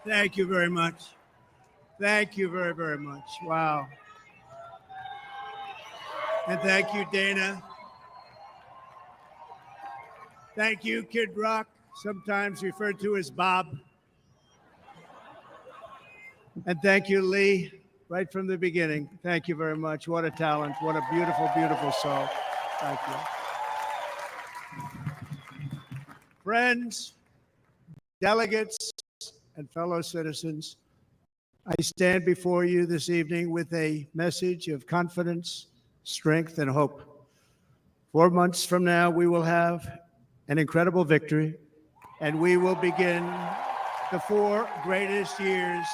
Thank you very much. Thank you very, very much. Wow. And thank you, Dana. Thank you, Kid Rock, sometimes referred to as Bob. And thank you, Lee, right from the beginning. Thank you very much. What a talent. What a beautiful, beautiful soul. Thank you. Friends, delegates, and fellow citizens, I stand before you this evening with a message of confidence, strength, and hope. 4 months from now, we will have an incredible victory, and we will begin the 4 greatest years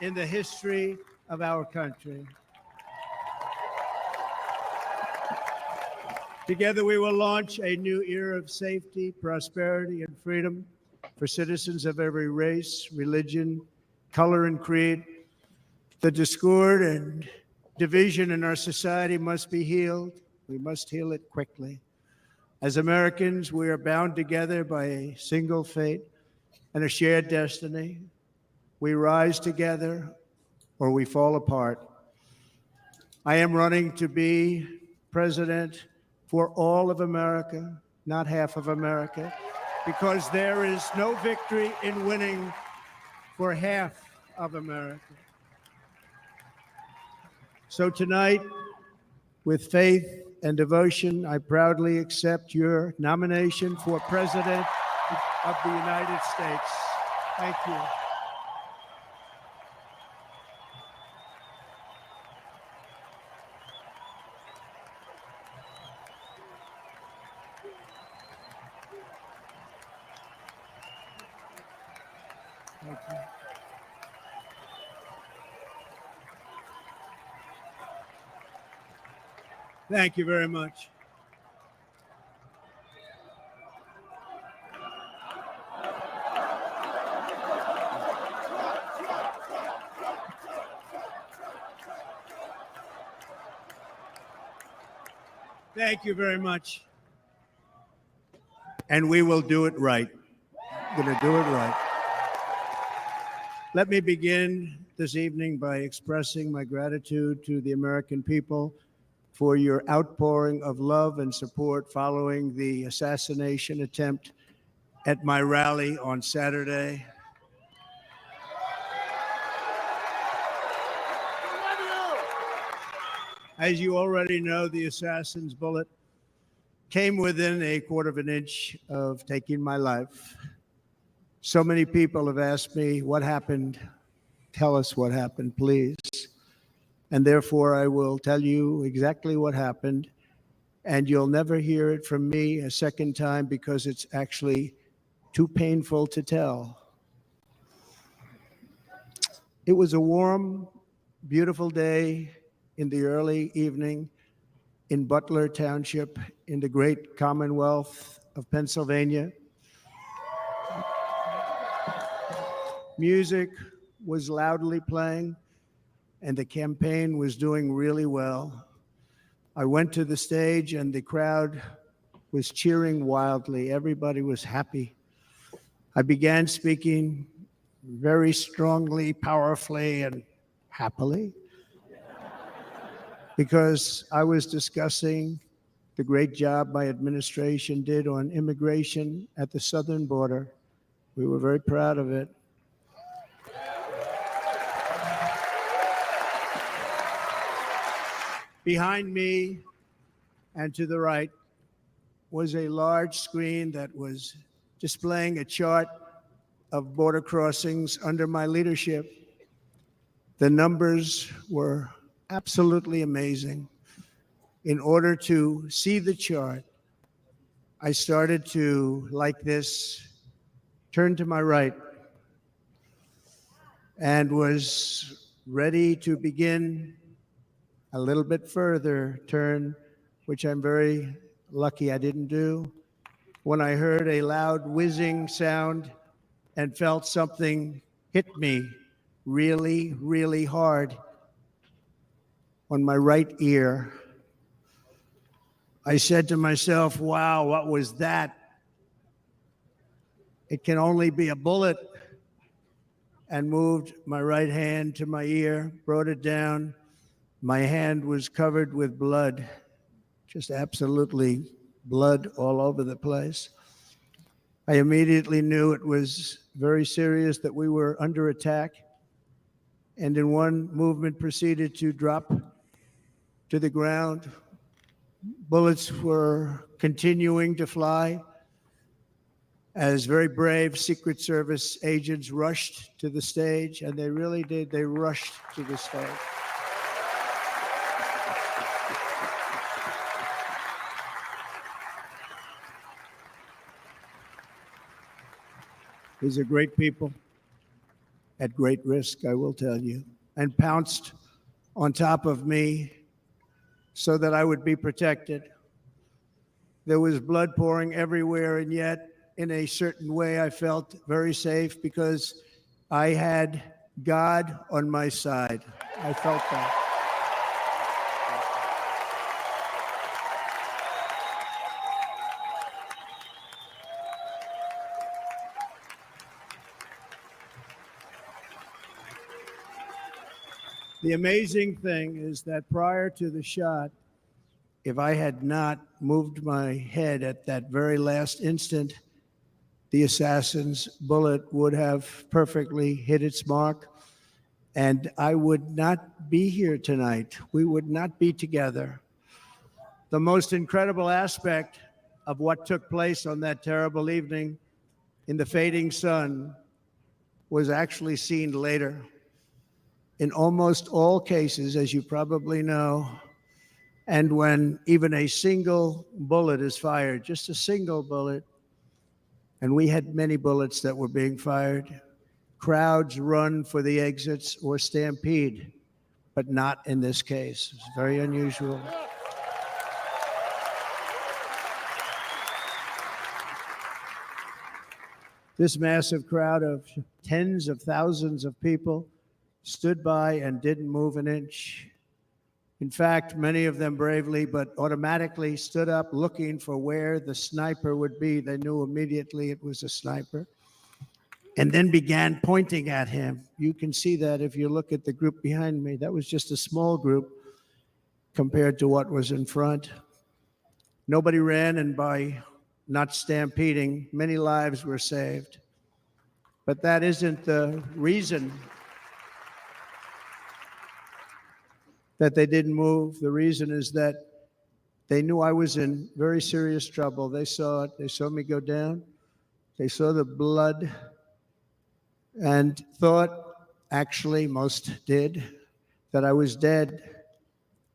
in the history of our country. Together, we will launch a new era of safety, prosperity, and freedom for citizens of every race, religion, color, and creed. The discord and division in our society must be healed. We must heal it quickly. As Americans, we are bound together by a single fate and a shared destiny. We rise together or we fall apart. I am running to be president for all of America, not half of America, because there is no victory in winning for half of America. So tonight, with faith and devotion, I proudly accept your nomination for President of the United States. Thank you. Thank you. Thank you very much. Thank you very much. And we will do it right. We're going to do it right. Let me begin this evening by expressing my gratitude to the American people for your outpouring of love and support following the assassination attempt at my rally on Saturday. As you already know, the assassin's bullet came within a quarter of an inch of taking my life. So many people have asked me, what happened? Tell us what happened, please. And therefore, I will tell you exactly what happened. And you'll never hear it from me a second time because it's actually too painful to tell. It was a warm, beautiful day in the early evening in Butler Township in the great Commonwealth of Pennsylvania. Music was loudly playing, and the campaign was doing really well. I went to the stage, and the crowd was cheering wildly. Everybody was happy. I began speaking very strongly, powerfully, and happily, because I was discussing the great job my administration did on immigration at the southern border. We were very proud of it. Behind me and to the right was a large screen that was displaying a chart of border crossings under my leadership. The numbers were absolutely amazing. In order to see the chart, I started to, like this, turn to my right and was ready to begin a little bit further turn, which I'm very lucky I didn't do, when I heard a loud whizzing sound and felt something hit me really, really hard on my right ear. I said to myself, wow, what was that? It can only be a bullet. and moved my right hand to my ear, brought it down. My hand was covered with blood, just absolutely blood all over the place. I immediately knew it was very serious, that we were under attack, and in one movement proceeded to drop to the ground. Bullets were continuing to fly as very brave Secret Service agents rushed to the stage, and they really did. They rushed to the stage. These are great people at great risk, I will tell you, and pounced on top of me so that I would be protected. There was blood pouring everywhere, and yet, in a certain way, I felt very safe because I had God on my side. I felt that. The amazing thing is that prior to the shot, if I had not moved my head at that very last instant, the assassin's bullet would have perfectly hit its mark, and I would not be here tonight. We would not be together. The most incredible aspect of what took place on that terrible evening in the fading sun was actually seen later. In almost all cases, as you probably know, and when even a single bullet is fired, just a single bullet, and we had many bullets that were being fired, crowds run for the exits or stampede, but not in this case. It's very unusual. This massive crowd of tens of thousands of people stood by and didn't move an inch. In fact, many of them bravely, but automatically stood up looking for where the sniper would be. They knew immediately it was a sniper, and then began pointing at him. You can see that if you look at the group behind me. That was just a small group compared to what was in front. Nobody ran, and by not stampeding, many lives were saved. But that isn't the reason that they didn't move. The reason is that they knew I was in very serious trouble. They saw it. They saw me go down. They saw the blood and thought, actually most did, that I was dead.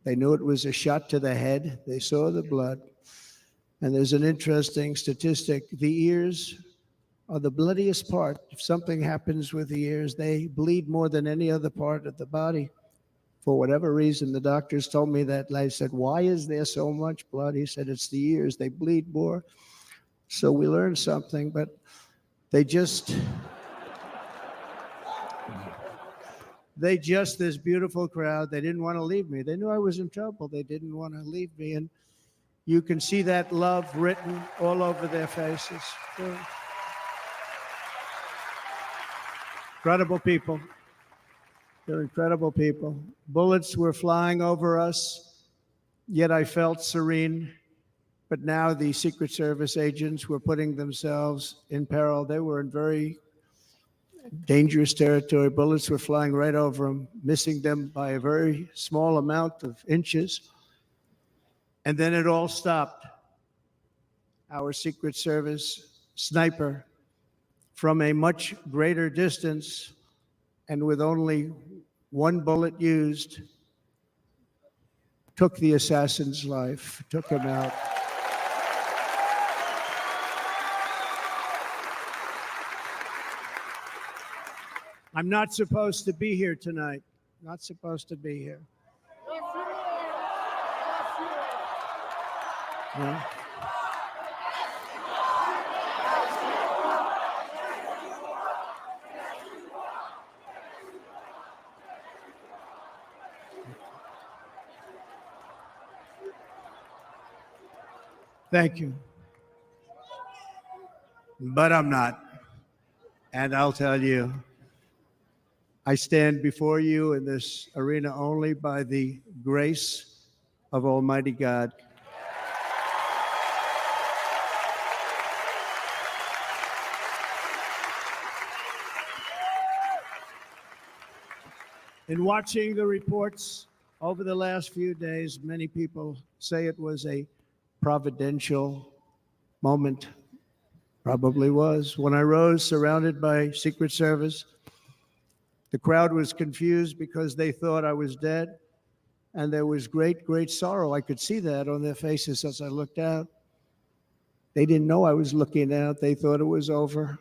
They knew it was a shot to the head. They saw the blood. And there's an interesting statistic. The ears are the bloodiest part. If something happens with the ears, they bleed more than any other part of the body. For whatever reason, the doctors told me that. I said, why is there so much blood? He said, it's the ears. They bleed more. So we learned something, but they just, this beautiful crowd, they didn't want to leave me. They knew I was in trouble. They didn't want to leave me. And you can see that love written all over their faces. They're incredible people. They're incredible people. Bullets were flying over us, yet I felt serene. But now the Secret Service agents were putting themselves in peril. They were in very dangerous territory. Bullets were flying right over them, missing them by a very small amount of inches. And then it all stopped. Our Secret Service sniper, from a much greater distance and with only one bullet used, took the assassin's life, took him out. I'm not supposed to be here tonight. Not supposed to be here. Yeah. Thank you. But I'm not. And I'll tell you, I stand before you in this arena only by the grace of Almighty God. In watching the reports over the last few days, many people say it was a providential moment. Probably was. When I rose surrounded by Secret Service, the crowd was confused because they thought I was dead, and there was great, great sorrow. I could see that on their faces as I looked out. They didn't know I was looking out. They thought it was over,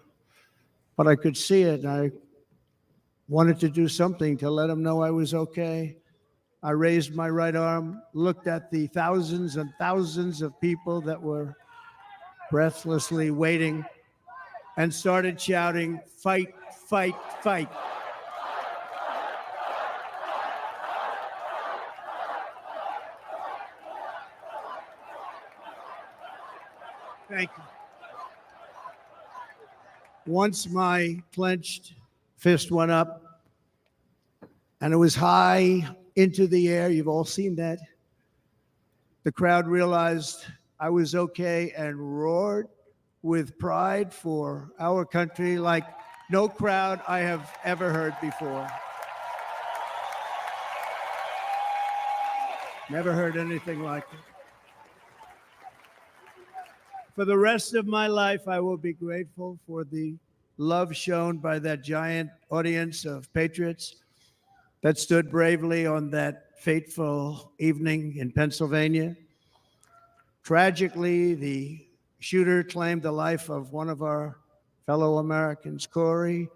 but I could see it, and I wanted to do something to let them know I was okay. I raised my right arm, looked at the thousands and thousands of people that were breathlessly waiting, and started shouting, "Fight, fight, fight." Thank you. Once my clenched fist went up, and it was high into the air, you've all seen that, the crowd realized I was okay and roared with pride for our country like no crowd I have ever heard before. Never heard anything like it. For the rest of my life, I will be grateful for the love shown by that giant audience of patriots that stood bravely on that fateful evening in Pennsylvania. Tragically, the shooter claimed the life of one of our fellow Americans, Corey,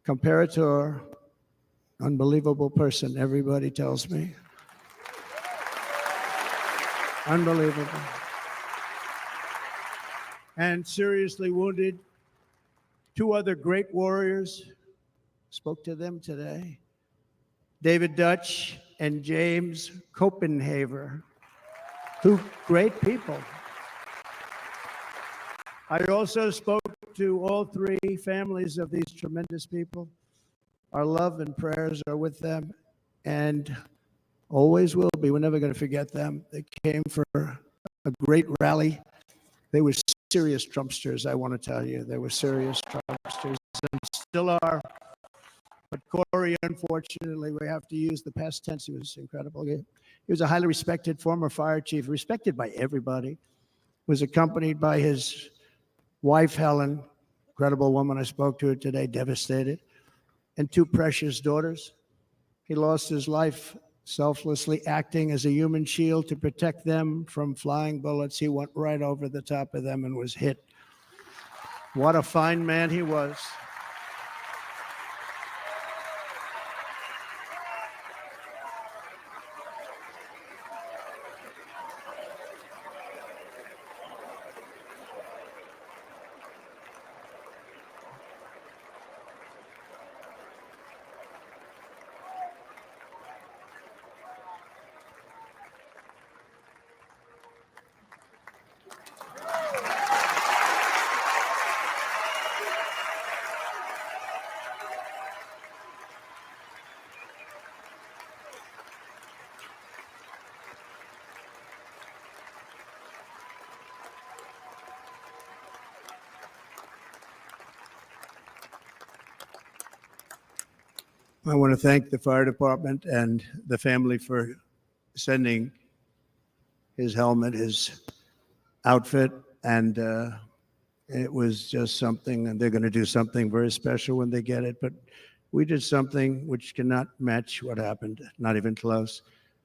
comparator, unbelievable person, everybody tells me. Unbelievable. And seriously wounded, two other great warriors, spoke to them today, David Dutch and James Copenhaver, two great people. I also spoke to all three families of these tremendous people. Our love and prayers are with them and always will be. We're never going to forget them. They came for a great rally. They were serious Trumpsters, I want to tell you. They were serious Trumpsters and still are. But Corey, unfortunately, we have to use the past tense. He was incredible. He was a highly respected former fire chief, respected by everybody. Was accompanied by his wife, Helen, incredible woman. I spoke to her today, devastated, and two precious daughters. He lost his life selflessly acting as a human shield to protect them from flying bullets. He went right over the top of them and was hit. What a fine man he was. I want to thank the fire department and the family for sending his helmet, his outfit, and it was just something, and they're going to do something very special when they get it. But we did something which cannot match what happened, not even close.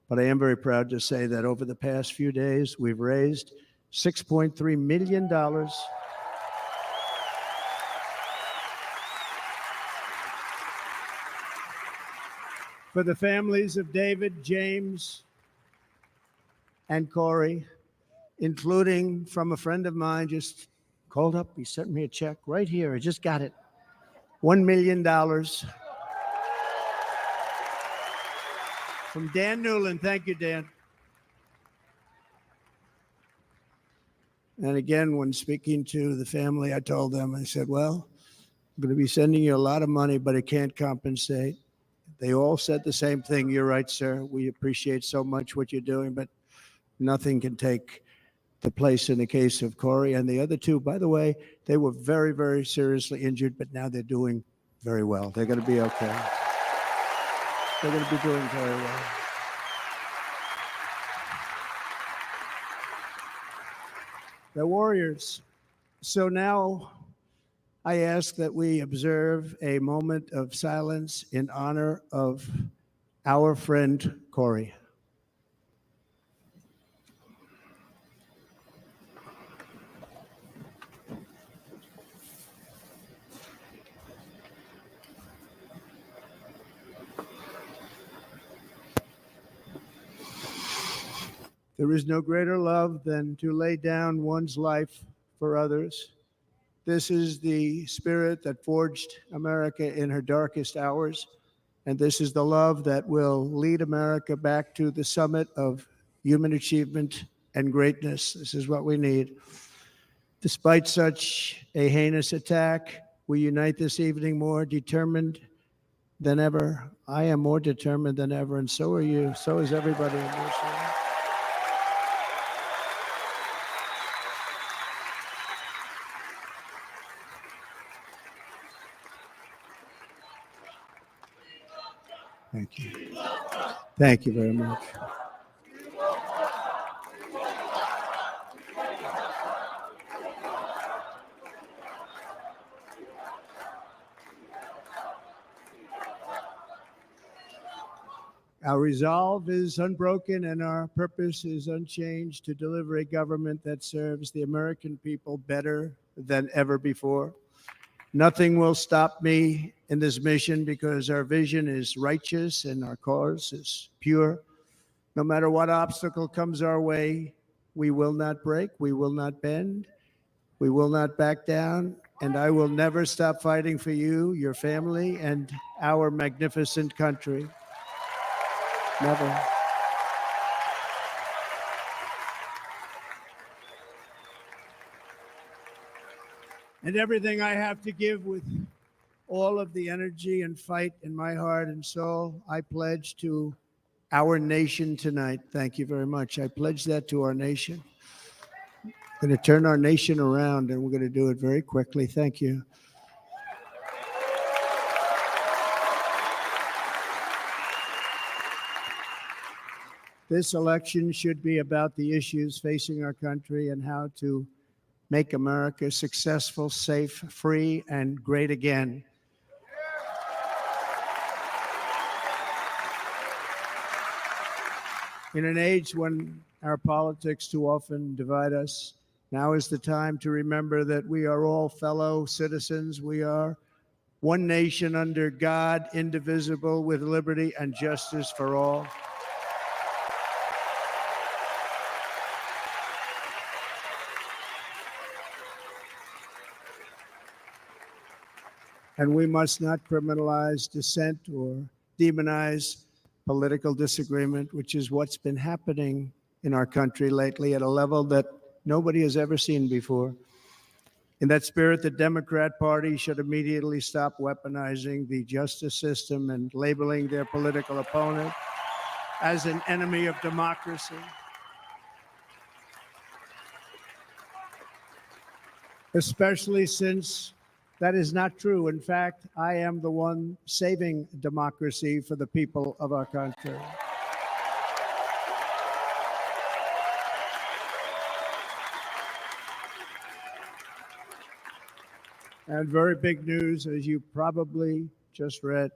But I am very proud to say that over the past few days, we've raised $6.3 million for the families of David, James, and Corey, including from a friend of mine, just called up. He sent me a check right here. I just got it. $1 million from Dan Newland. Thank you, Dan. And again, when speaking to the family, I told them, I said, well, I'm going to be sending you a lot of money, but it can't compensate. They all said the same thing. You're right, sir. We appreciate so much what you're doing, but nothing can take the place in the case of Corey. And the other two, by the way, they were very, very seriously injured, but now they're doing very well. They're going to be okay. They're going to be doing very well. They're warriors. So now I ask that we observe a moment of silence in honor of our friend Corey. There is no greater love than to lay down one's life for others. This is the spirit that forged America in her darkest hours, and this is the love that will lead America back to the summit of human achievement and greatness. This is what we need. Despite such a heinous attack, we unite this evening more determined than ever. I am more determined than ever, and so are you. So is everybody in this room. Thank you. Thank you very much. Our resolve is unbroken and our purpose is unchanged to deliver a government that serves the American people better than ever before. Nothing will stop me in this mission because our vision is righteous and our cause is pure. No matter what obstacle comes our way, we will not break, we will not bend, we will not back down, and I will never stop fighting for you, your family, and our magnificent country. Never. And everything I have to give with all of the energy and fight in my heart and soul, I pledge to our nation tonight. Thank you very much. I pledge that to our nation. I'm going to turn our nation around, and we're going to do it very quickly. Thank you. This election should be about the issues facing our country and how to make America successful, safe, free, and great again. In an age when our politics too often divide us, now is the time to remember that we are all fellow citizens. We are one nation under God, indivisible, with liberty and justice for all. And we must not criminalize dissent or demonize political disagreement, which is what's been happening in our country lately at a level that nobody has ever seen before. In that spirit, the Democrat Party should immediately stop weaponizing the justice system and labeling their political opponent as an enemy of democracy. Especially since that is not true. In fact, I am the one saving democracy for the people of our country. And very big news, as you probably just read,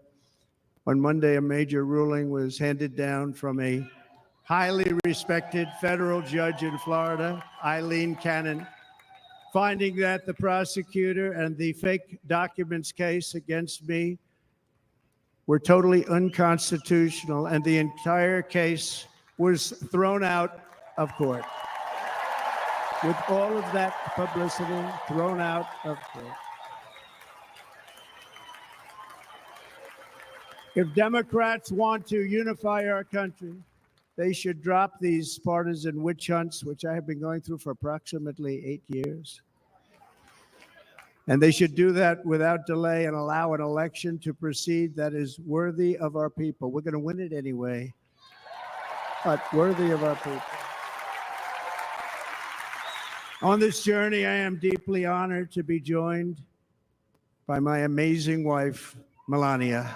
on Monday, a major ruling was handed down from a highly respected federal judge in Florida, Eileen Cannon, finding that the prosecutor and the fake documents case against me were totally unconstitutional, and the entire case was thrown out of court. With all of that publicity, thrown out of court. If Democrats want to unify our country, they should drop these partisan witch hunts, which I have been going through for approximately 8 years. And they should do that without delay and allow an election to proceed that is worthy of our people. We're going to win it anyway, but worthy of our people. On this journey, I am deeply honored to be joined by my amazing wife, Melania.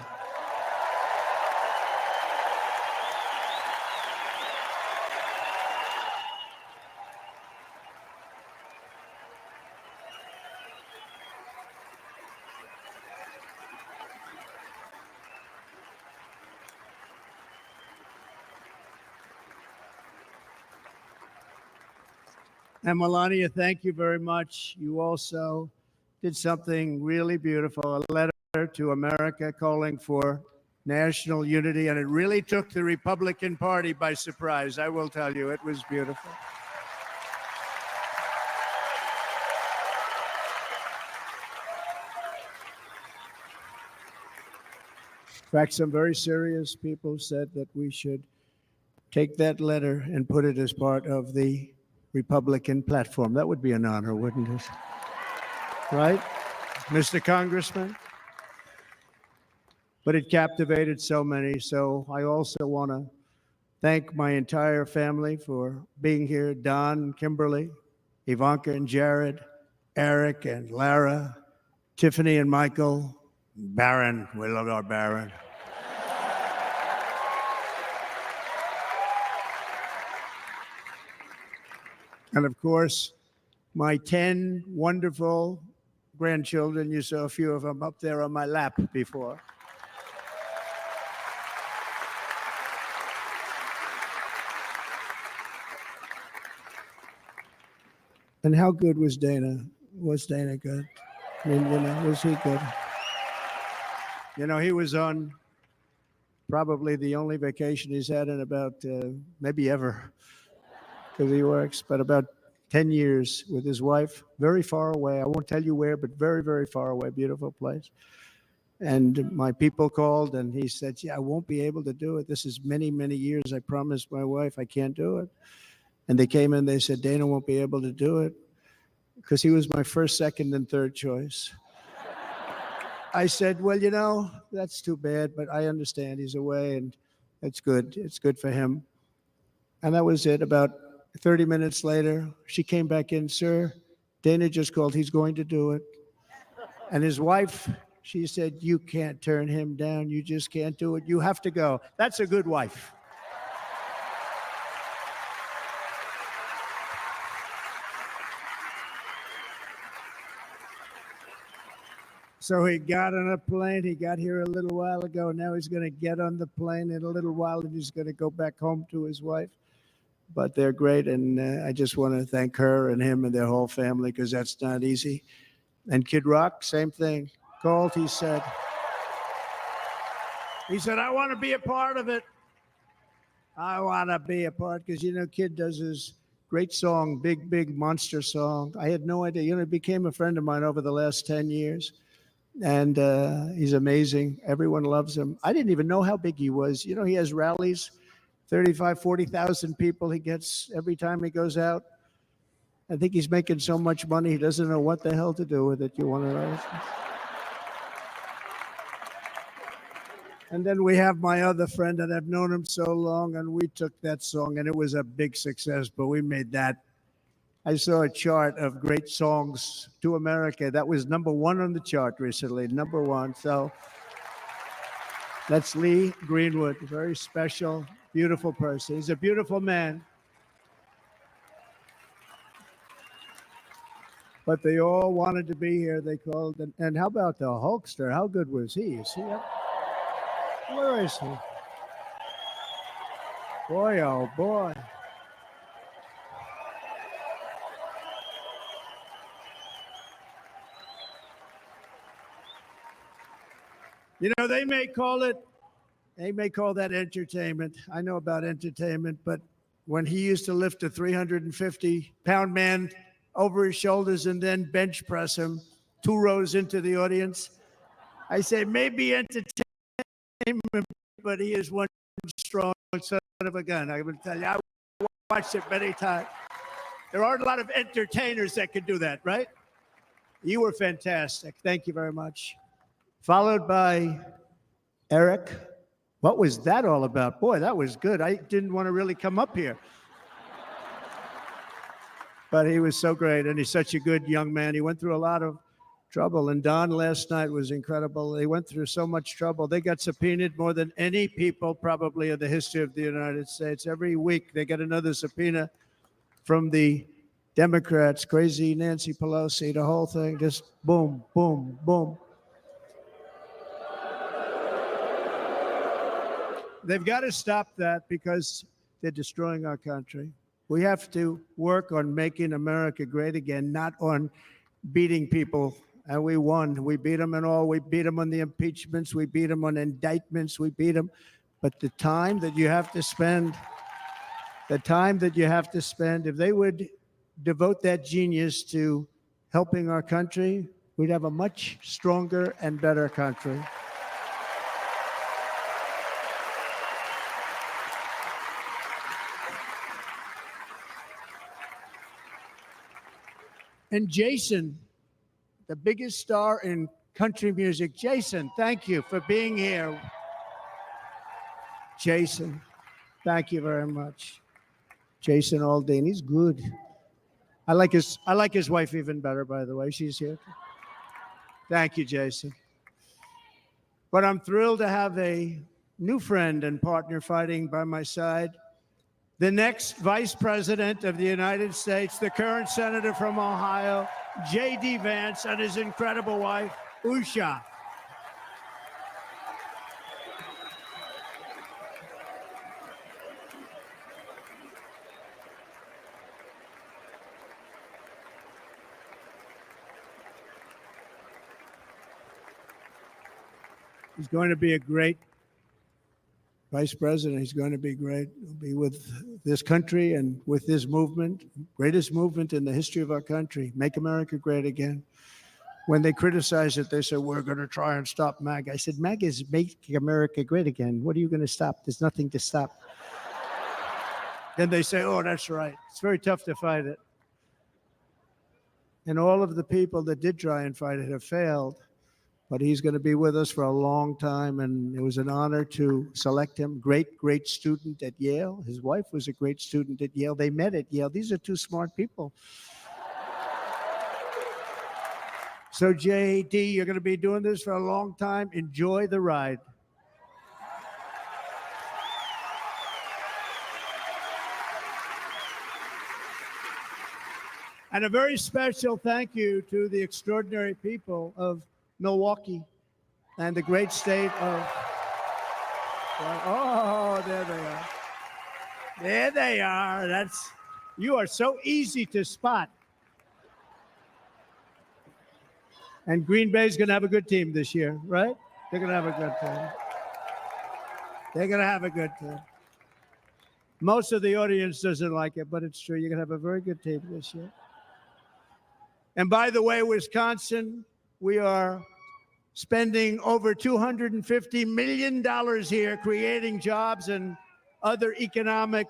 And Melania, thank you very much. You also did something really beautiful, a letter to America calling for national unity, and it really took the Republican Party by surprise. I will tell you, it was beautiful. In fact, some very serious people said that we should take that letter and put it as part of the Republican platform. That would be an honor, wouldn't it? Right, Mr. Congressman? But it captivated so many. So I also want to thank my entire family for being here. Don, Kimberly, Ivanka and Jared, Eric and Lara, Tiffany and Michael, Barron. We love our Barron. And of course, my 10 wonderful grandchildren. You saw a few of them up there on my lap before. And how good was Dana? Was Dana good? I mean, was he good? He was on probably the only vacation he's had in about maybe ever, because he works, but about 10 years with his wife, very far away. I won't tell you where, but very, very far away, beautiful place. And my people called and he said, yeah, I won't be able to do it. This is many, many years. I promised my wife I can't do it. And they came in, they said, Dana won't be able to do it because he was my first, second, and third choice. I said, well, that's too bad, but I understand he's away and it's good. It's good for him. And that was it. About 30 minutes later, she came back in, sir, Dana just called, he's going to do it. And his wife, she said, you can't turn him down. You just can't do it. You have to go. That's a good wife. So he got on a plane. He got here a little while ago. Now he's going to get on the plane in a little while and he's going to go back home to his wife. But they're great. And I just want to thank her and him and their whole family because that's not easy. And Kid Rock, same thing. Called, he said, I want to be a part of it. I want to be a part because, Kid does his great song, Big, Big Monster song. I had no idea. He became a friend of mine over the last 10 years. And he's amazing. Everyone loves him. I didn't even know how big he was. He has rallies, 35, 40,000 people he gets every time he goes out. I think he's making so much money, he doesn't know what the hell to do with it. You want to know? And then we have my other friend that I've known him so long, and we took that song, and it was a big success, but we made that. I saw a chart of great songs to America. That was #1 on the chart recently, #1. So that's Lee Greenwood, a very special, beautiful person. He's a beautiful man. But they all wanted to be here. They called. And how about the Hulkster? How good was he? Is he up? Where is he? Boy, oh boy. They may call that entertainment. I know about entertainment, but when he used to lift a 350-pound man over his shoulders and then bench press him 2 rows into the audience, I say maybe entertainment, but he is one strong son of a gun. I will tell you, I watched it many times. There aren't a lot of entertainers that can do that, right? You were fantastic. Thank you very much. Followed by Eric. What was that all about? Boy, that was good. I didn't want to really come up here. But he was so great, and he's such a good young man. He went through a lot of trouble, and Don last night was incredible. They went through so much trouble. They got subpoenaed more than any people probably in the history of the United States. Every week they get another subpoena from the Democrats, crazy Nancy Pelosi, the whole thing, just boom, boom, boom. They've got to stop that because they're destroying our country. We have to work on making America great again, not on beating people. And we won. We beat them in all. We beat them on the impeachments. We beat them on indictments. We beat them. But the time that you have to spend, if they would devote that genius to helping our country, we'd have a much stronger and better country. And Jason, the biggest star in country music. Jason, thank you for being here. Jason, thank you very much. Jason Aldean, he's good. I like his wife even better, by the way. She's here. Thank you, Jason. But I'm thrilled to have a new friend and partner fighting by my side. The next Vice President of the United States, the current Senator from Ohio, J.D. Vance, and his incredible wife, Usha. He's going to be a great Vice President. He's going to be great. He'll be with this country and with this movement, greatest movement in the history of our country, Make America Great Again. When they criticize it, they say, we're going to try and stop MAGA. I said, MAGA is Make America Great Again. What are you going to stop? There's nothing to stop. Then they say, oh, that's right. It's very tough to fight it. And all of the people that did try and fight it have failed. But he's going to be with us for a long time, and it was an honor to select him. Great, great student at Yale. His wife was a great student at Yale. They met at Yale. These are two smart people. So, J.D., you're going to be doing this for a long time. Enjoy the ride. And a very special thank you to the extraordinary people of Milwaukee and the great state of, oh, there they are. There they are. You are so easy to spot. And Green Bay's going to have a good team this year, right? They're going to have a good team. They're going to have a good team. Most of the audience doesn't like it, but it's true. You're going to have a very good team this year. And by the way, Wisconsin, we are spending over $250 million here, creating jobs and other economic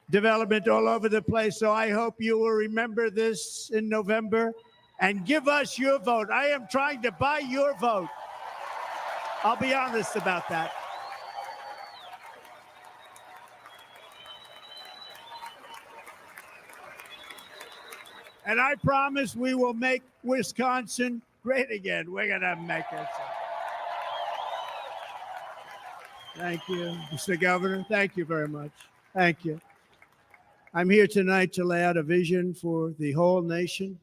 development all over the place. So I hope you will remember this in November and give us your vote. I am trying to buy your vote. I'll be honest about that. And I promise we will make Wisconsin great again. We're going to make it. Thank you, Mr. Governor. Thank you very much. Thank you. I'm here tonight to lay out a vision for the whole nation,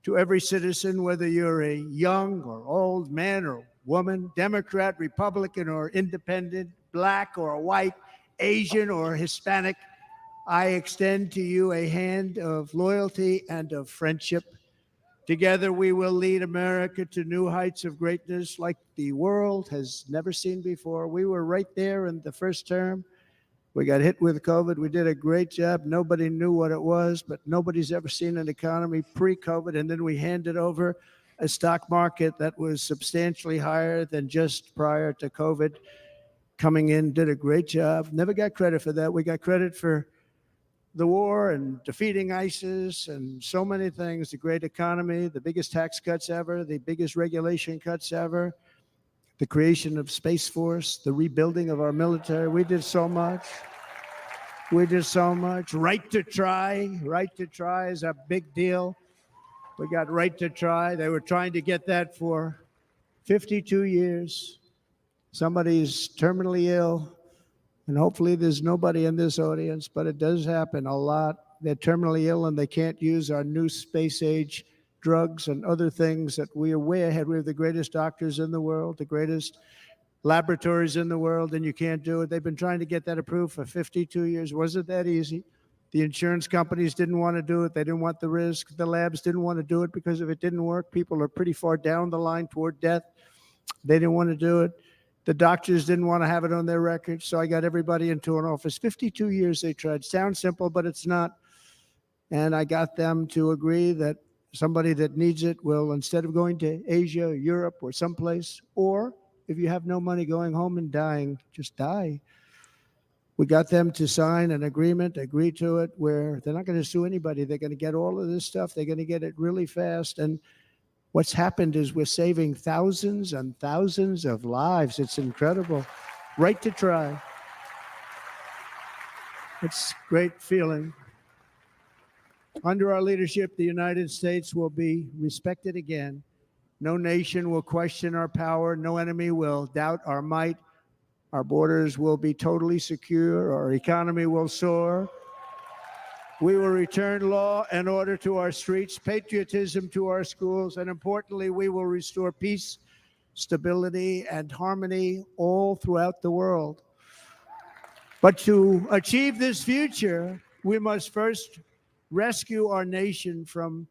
to every citizen, whether you're a young or old man or woman, Democrat, Republican, or independent, black or white, Asian or Hispanic. I extend to you a hand of loyalty and of friendship. Together, we will lead America to new heights of greatness like the world has never seen before. We were right there in the first term. We got hit with COVID. We did a great job. Nobody knew what it was, but nobody's ever seen an economy pre-COVID. And then we handed over a stock market that was substantially higher than just prior to COVID. Coming in, did a great job. Never got credit for that. We got credit for the war and defeating ISIS and so many things, the great economy, the biggest tax cuts ever, the biggest regulation cuts ever, the creation of Space Force, the rebuilding of our military. We did so much. We did so much. Right to try. Right to try is a big deal. We got right to try. They were trying to get that for 52 years. Somebody's terminally ill, and hopefully there's nobody in this audience, but it does happen a lot. They're terminally ill and they can't use our new space age drugs and other things that we are way ahead. We have the greatest doctors in the world, the greatest laboratories in the world, and you can't do it. They've been trying to get that approved for 52 years. Wasn't that easy? The insurance companies didn't want to do it. They didn't want the risk. The labs didn't want to do it because if it didn't work, people are pretty far down the line toward death. They didn't want to do it. The doctors didn't want to have it on their records, so I got everybody into an office. 52 years they tried. Sounds simple, but it's not. And I got them to agree that somebody that needs it will, instead of going to Asia, Europe, or someplace, or if you have no money going home and dying, just die. We got them to sign an agreement, agree to it, where they're not going to sue anybody. They're going to get all of this stuff. They're going to get it really fast. And what's happened is we're saving thousands and thousands of lives. It's incredible. Right to try. It's a great feeling. Under our leadership, the United States will be respected again. No nation will question our power. No enemy will doubt our might. Our borders will be totally secure. Our economy will soar. We will return law and order to our streets, patriotism to our schools, and importantly, we will restore peace, stability, and harmony all throughout the world. But to achieve this future, we must first rescue our nation from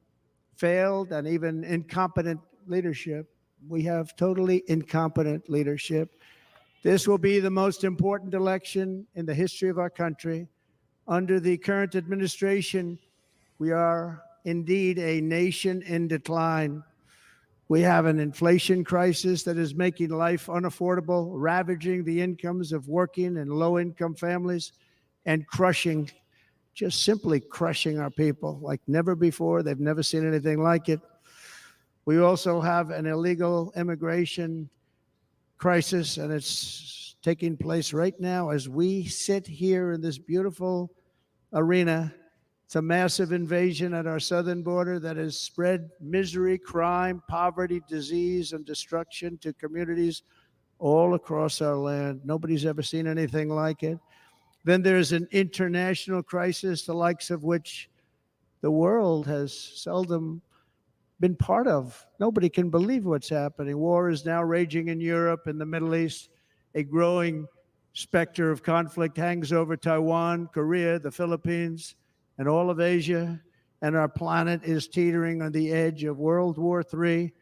failed and even incompetent leadership. We have totally incompetent leadership. This will be the most important election in the history of our country. Under the current administration, we are indeed a nation in decline. We have an inflation crisis that is making life unaffordable, ravaging the incomes of working and low-income families, and crushing, just simply crushing our people like never before. They've never seen anything like it. We also have an illegal immigration crisis, and it's taking place right now as we sit here in this beautiful arena. It's a massive invasion at our southern border that has spread misery, crime, poverty, disease, and destruction to communities all across our land. Nobody's ever seen anything like it. Then there's an international crisis, the likes of which the world has seldom been part of. Nobody can believe what's happening. War is now raging in Europe and the Middle East. A growing specter of conflict hangs over Taiwan, Korea, the Philippines, and all of Asia. And our planet is teetering on the edge of World War III.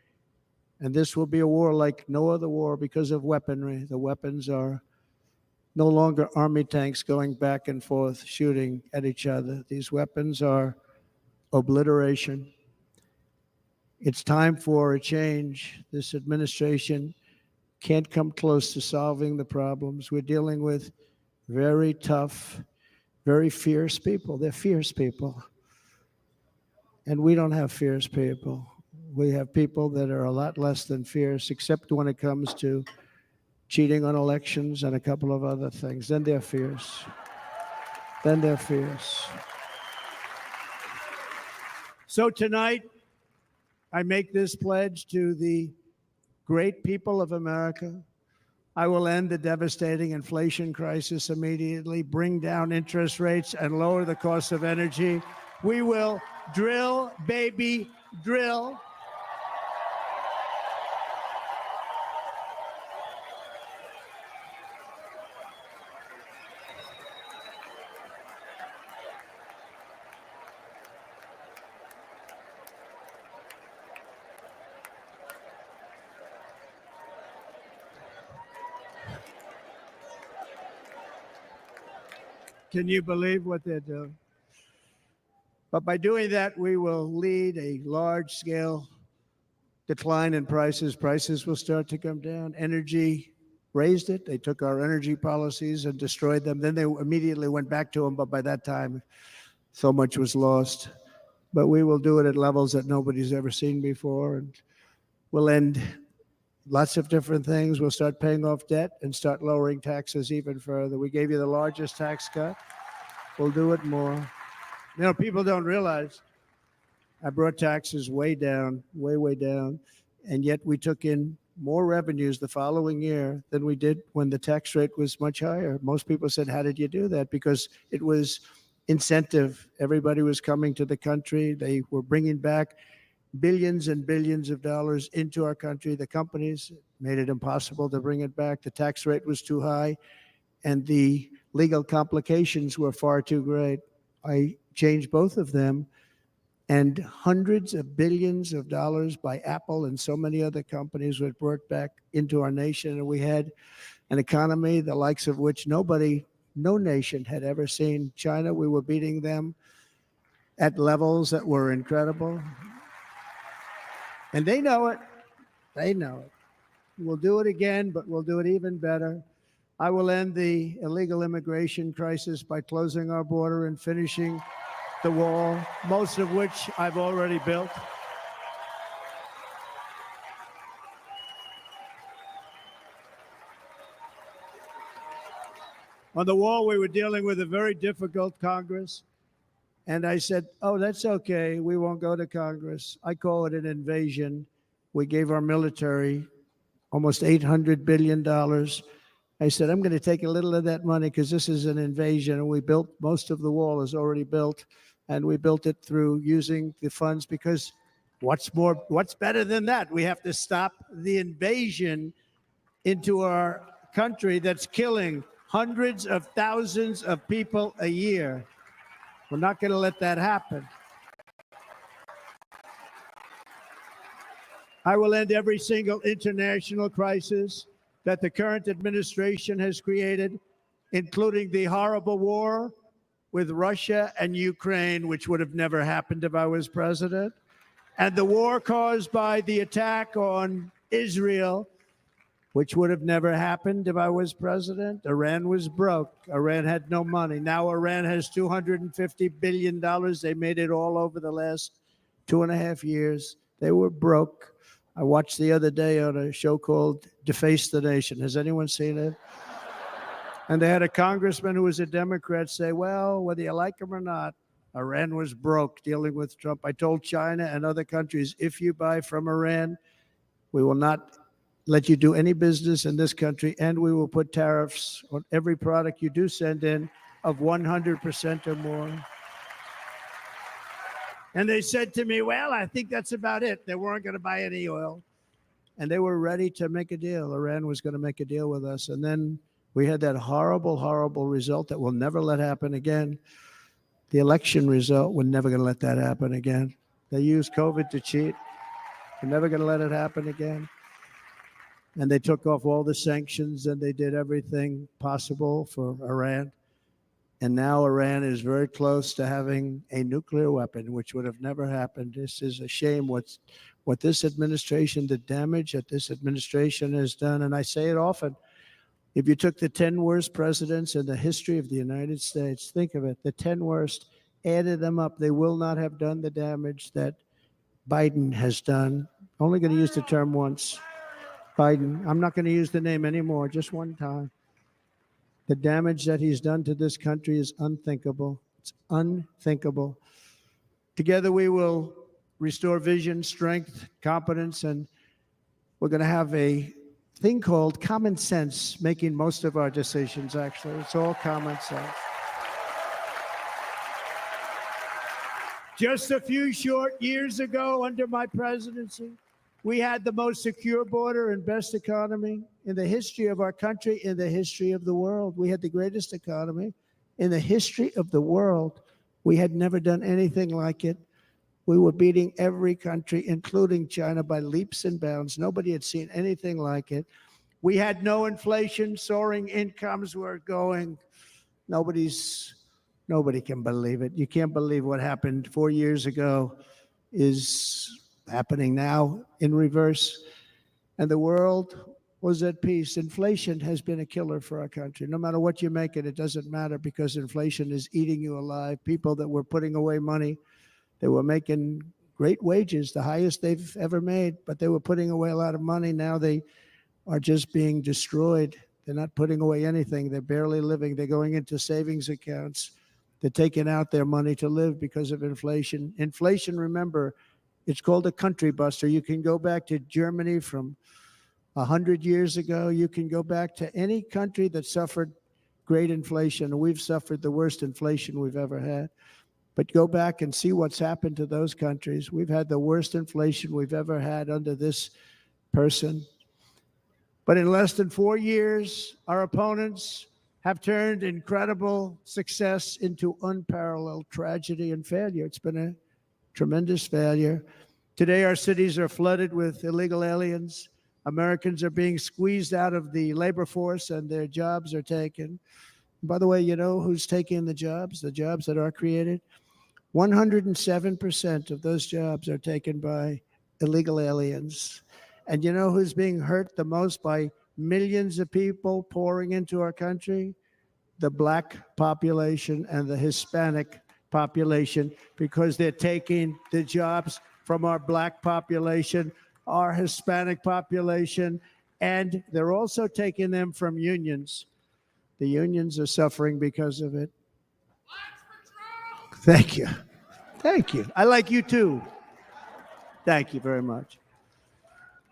And this will be a war like no other war because of weaponry. The weapons are no longer army tanks going back and forth shooting at each other. These weapons are obliteration. It's time for a change. This administration can't come close to solving the problems. We're dealing with very tough, very fierce people. They're fierce people. And we don't have fierce people. We have people that are a lot less than fierce, except when it comes to cheating on elections and a couple of other things. Then they're fierce. Then they're fierce. So tonight, I make this pledge to the great people of America. I will end the devastating inflation crisis immediately, bring down interest rates, and lower the cost of energy. We will drill, baby, drill. Can you believe what they're doing? But by doing that, we will lead a large-scale decline in prices. Prices will start to come down. Energy raised it. They took our energy policies and destroyed them. Then they immediately went back to them, but by that time, So much was lost. But we will do it at levels that nobody's ever seen before. And we'll end lots of different things. We'll start paying off debt and start lowering taxes even further. We gave you the largest tax cut. We'll do it more. You know, people don't realize I brought taxes way down, way down. And yet we took in more revenues the following year than we did when the tax rate was much higher. Most people said, how did you do that? Because it was incentive. Everybody was coming to the country. They were bringing back billions and billions of dollars into our country. The companies made it impossible to bring it back. The tax rate was too high, and the legal complications were far too great. I changed both of them, and hundreds of billions of dollars by Apple and so many other companies were brought back into our nation, and we had an economy the likes of which no nation had ever seen. China, we were beating them at levels that were incredible. And they know it. They know it. We'll do it again, but we'll do it even better. I will end the illegal immigration crisis by closing our border and finishing the wall, most of which I've already built. On the wall, we were dealing with a very difficult Congress. And I said, oh, that's okay. We won't go to Congress. I call it an invasion. We gave our military almost $800 billion. I said, I'm going to take a little of that money because this is an invasion. And we built, most of the wall is already built. And we built it through using the funds because what's better than that? We have to stop the invasion into our country that's killing hundreds of thousands of people a year. We're not going to let that happen. I will end every single international crisis that the current administration has created, including the horrible war with Russia and Ukraine, which would have never happened if I was president, and the war caused by the attack on Israel, which would have never happened if I was president. Iran was broke. Iran had no money. Now Iran has $250 billion. They made it all over the last 2.5 years. They were broke. I watched the other day on a show called Deface the Nation. Has anyone seen it? And they had a congressman who was a Democrat say, well, whether you like him or not, Iran was broke dealing with Trump. I told China and other countries, if you buy from Iran, we will not let you do any business in this country, and we will put tariffs on every product you do send in of 100% or more. And they said to me, well, I think that's about it. They weren't going to buy any oil. And they were ready to make a deal. Iran was going to make a deal with us. And then we had that horrible, horrible result that we'll never let happen again. The election result, we're never going to let that happen again. They used COVID to cheat. We're never going to let it happen again. And they took off all the sanctions and they did everything possible for Iran. And now Iran is very close to having a nuclear weapon, which would have never happened. This is a shame what this administration, the damage that this administration has done. And I say it often, if you took the 10 worst presidents in the history of the United States, think of it, the 10 worst, added them up, they will not have done the damage that Biden has done. Only going to use the term once. Biden, I'm not going to use the name anymore, just one time. The damage that he's done to this country is unthinkable. It's unthinkable. Together we will restore vision, strength, competence, and we're going to have a thing called common sense making most of our decisions, actually. It's all common sense. Just a few short years ago, under my presidency, we had the most secure border and best economy in the history of our country, in the history of the world. We had the greatest economy in the history of the world. We had never done anything like it. We were beating every country, including China, by leaps and bounds. Nobody had seen anything like it. We had no inflation, soaring incomes were going. Nobody can believe it. You can't believe what happened 4 years ago is happening now in reverse. And the world was at peace. Inflation has been a killer for our country. No matter what you make it, it doesn't matter because inflation is eating you alive. People that were putting away money, they were making great wages, the highest they've ever made, but they were putting away a lot of money. Now they are just being destroyed. They're not putting away anything. They're barely living. They're going into savings accounts. They're taking out their money to live because of inflation. Inflation, remember, it's called a country buster. You can go back to Germany from 100 years ago. You can go back to any country that suffered great inflation. We've suffered the worst inflation we've ever had. But go back and see what's happened to those countries. We've had the worst inflation we've ever had under this person. But in less than 4 years, our opponents have turned incredible success into unparalleled tragedy and failure. It's been a tremendous failure. Today, our cities are flooded with illegal aliens. Americans are being squeezed out of the labor force and their jobs are taken. By the way, you know who's taking the jobs that are created? 107% of those jobs are taken by illegal aliens. And you know who's being hurt the most by millions of people pouring into our country? The black population and the Hispanic population, because they're taking the jobs from our black population, our Hispanic population, and they're also taking them from unions. The unions are suffering because of it. Thank you. Thank you. I like you too. Thank you very much.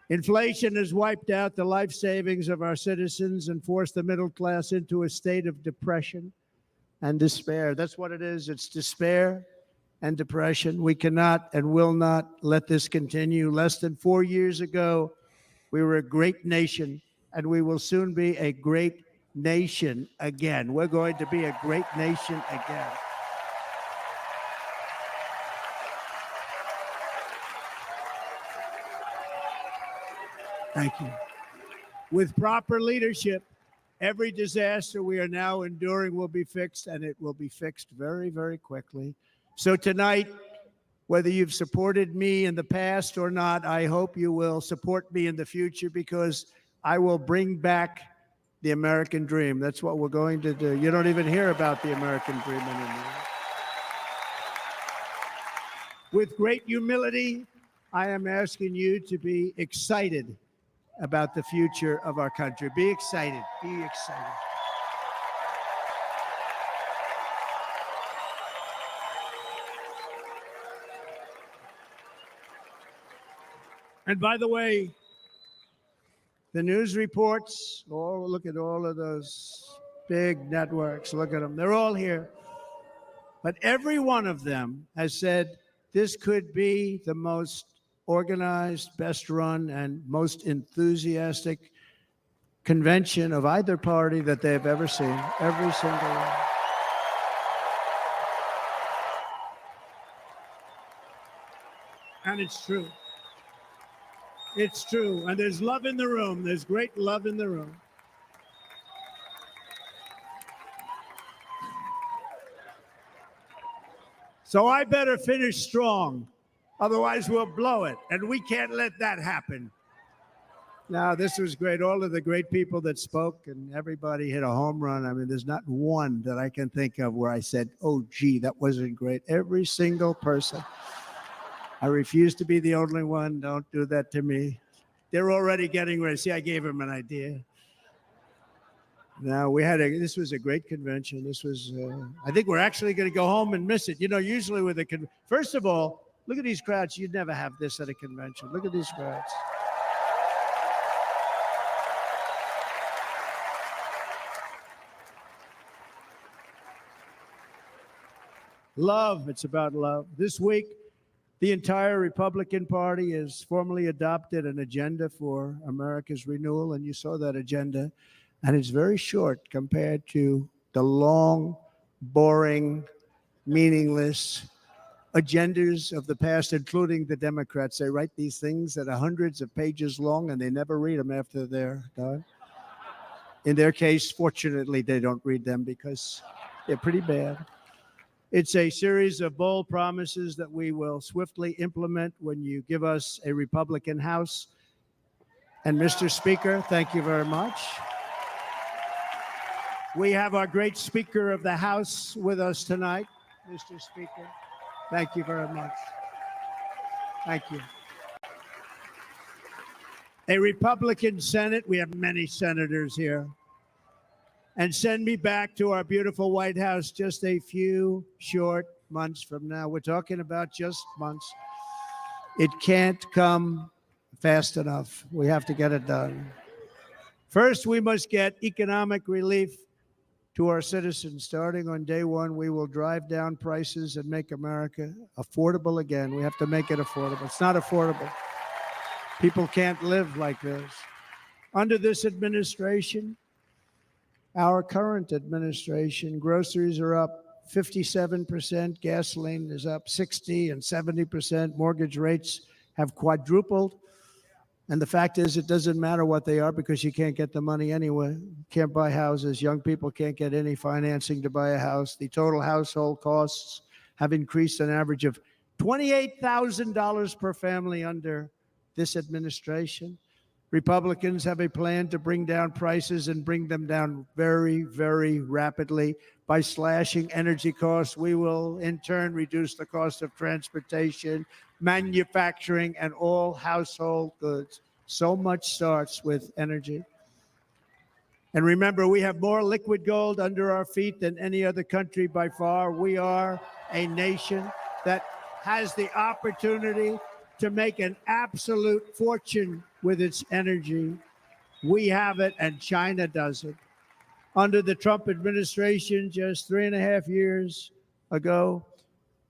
Inflation has wiped out the life savings of our citizens and forced the middle class into a state of depression and despair. That's what it is. It's despair and depression. We cannot and will not let this continue. Less than 4 years ago, we were a great nation, and we will soon be a great nation again. We're going to be a great nation again. Thank you. With proper leadership, every disaster we are now enduring will be fixed, and it will be fixed very, very quickly. So tonight, whether you've supported me in the past or not, I hope you will support me in the future, because I will bring back the American dream. That's what we're going to do. You don't even hear about the American dream anymore. With great humility, I am asking you to be excited about the future of our country. Be excited. Be excited. And by the way, the news reports, oh, look at all of those big networks. Look at them. They're all here. But every one of them has said this could be the most organized, best run, and most enthusiastic convention of either party that they've ever seen. Every single one. And it's true. It's true. And there's love in the room. There's great love in the room. So I better finish strong. Otherwise, we'll blow it. And we can't let that happen. Now, this was great. All of the great people that spoke, and everybody hit a home run. I mean, there's not one that I can think of where I said, oh, gee, that wasn't great. Every single person. I refuse to be the only one. Don't do that to me. They're already getting ready. See, I gave them an idea. Now, this was a great convention. This was, I think we're actually going to go home and miss it. You know, usually with a first of all, look at these crowds. You'd never have this at a convention. Look at these crowds. Love. It's about love. This week, the entire Republican Party has formally adopted an agenda for America's renewal, and you saw that agenda. And it's very short compared to the long, boring, meaningless agendas of the past, including the Democrats. They write these things that are hundreds of pages long, and they never read them after they're done. In their case, fortunately, they don't read them because they're pretty bad. It's a series of bold promises that we will swiftly implement when you give us a Republican House And Mr. Speaker, thank you very much. We have our great Speaker of the House with us tonight. Mr. Speaker, thank you very much. Thank you. A Republican Senate, we have many senators here, and send me back to our beautiful White House just a few short months from now. We're talking about just months. It can't come fast enough. We have to get it done. First, we must get economic relief to our citizens. Starting on day one, we will drive down prices and make America affordable again. We have to make it affordable. It's not affordable. People can't live like this. Under this administration, our current administration, groceries are up 57%, gasoline is up 60 and 70%, mortgage rates have quadrupled. And the fact is, it doesn't matter what they are because you can't get the money anyway. You can't buy houses. Young people can't get any financing to buy a house. The total household costs have increased an average of $28,000 per family under this administration. Republicans have a plan to bring down prices and bring them down very, very rapidly. By slashing energy costs, we will in turn reduce the cost of transportation, manufacturing, and all household goods. So much starts with energy. And remember, we have more liquid gold under our feet than any other country by far. We are a nation that has the opportunity to make an absolute fortune with its energy. We have it, and China doesn't. Under the Trump administration, just 3.5 years ago,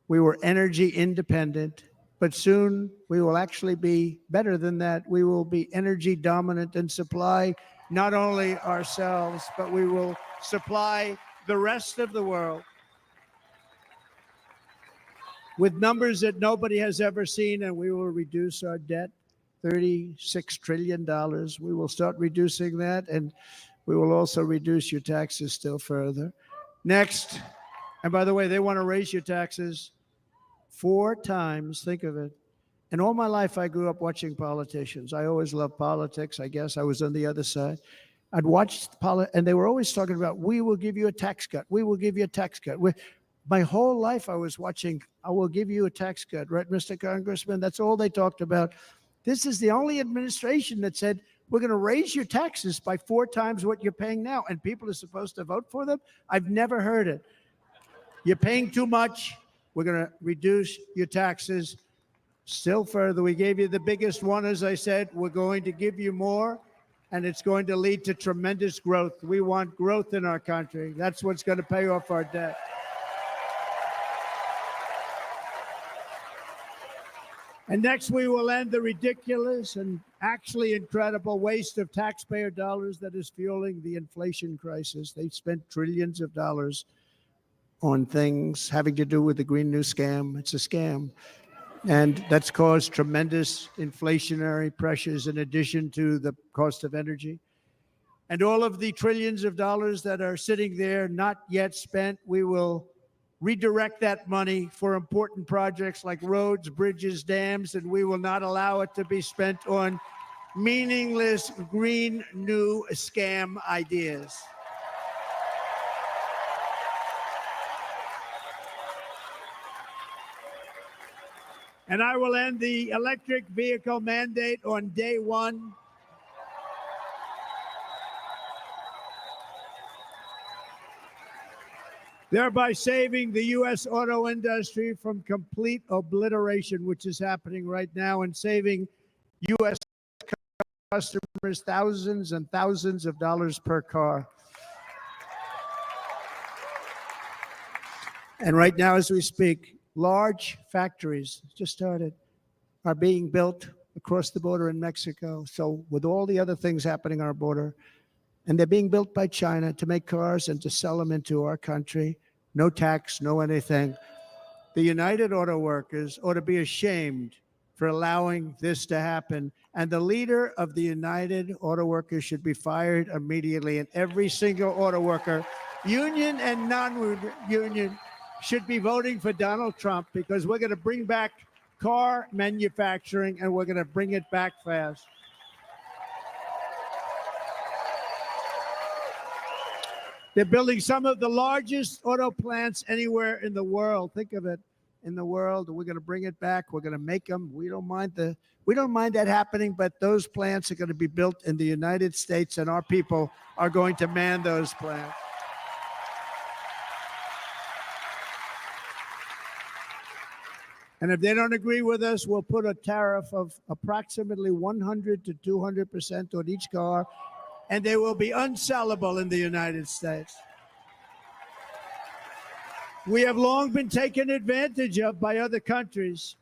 we were energy independent, but soon we will actually be better than that. We will be energy dominant and supply not only ourselves, but we will supply the rest of the world with numbers that nobody has ever seen, and we will reduce our debt, $36 trillion. We will start reducing that, and we will also reduce your taxes still further. Next, and by the way, they want to raise your taxes 4 times. Think of it. And all my life, I grew up watching politicians. I always loved politics. I guess I was on the other side. I'd watch and they were always talking about, we will give you a tax cut. We will give you a tax cut. My whole life, I was watching, I will give you a tax cut, right, Mr. Congressman? That's all they talked about. This is the only administration that said, we're going to raise your taxes by 4 times what you're paying now, and people are supposed to vote for them? I've never heard it. You're paying too much. We're going to reduce your taxes still further. We gave you the biggest one, as I said. We're going to give you more, and it's going to lead to tremendous growth. We want growth in our country. That's what's going to pay off our debt. And next, we will end the ridiculous and actually incredible waste of taxpayer dollars that is fueling the inflation crisis. They spent trillions of dollars on things having to do with the Green New Scam. It's a scam. And that's caused tremendous inflationary pressures in addition to the cost of energy. And all of the trillions of dollars that are sitting there not yet spent, we will redirect that money for important projects like roads, bridges, dams, and we will not allow it to be spent on meaningless Green New Scam ideas. And I will end the electric vehicle mandate on day one. Thereby saving the U.S. auto industry from complete obliteration, which is happening right now, and saving U.S. customers thousands and thousands of dollars per car. And right now, as we speak, large factories just started, are being built across the border in Mexico. So with all the other things happening on our border, and they're being built by China to make cars and to sell them into our country. No tax, no anything. The United Auto Workers ought to be ashamed for allowing this to happen. And the leader of the United Auto Workers should be fired immediately. And every single auto worker, union and non-union, should be voting for Donald Trump, because we're going to bring back car manufacturing, and we're going to bring it back fast. They're building some of the largest auto plants anywhere in the world. Think of it, in the world. We're going to bring it back. We're going to make them. We don't mind that happening, but those plants are going to be built in the United States, and our people are going to man those plants. And if they don't agree with us, we'll put a tariff of approximately 100 to 200% on each car, and they will be unsellable in the United States. We have long been taken advantage of by other countries.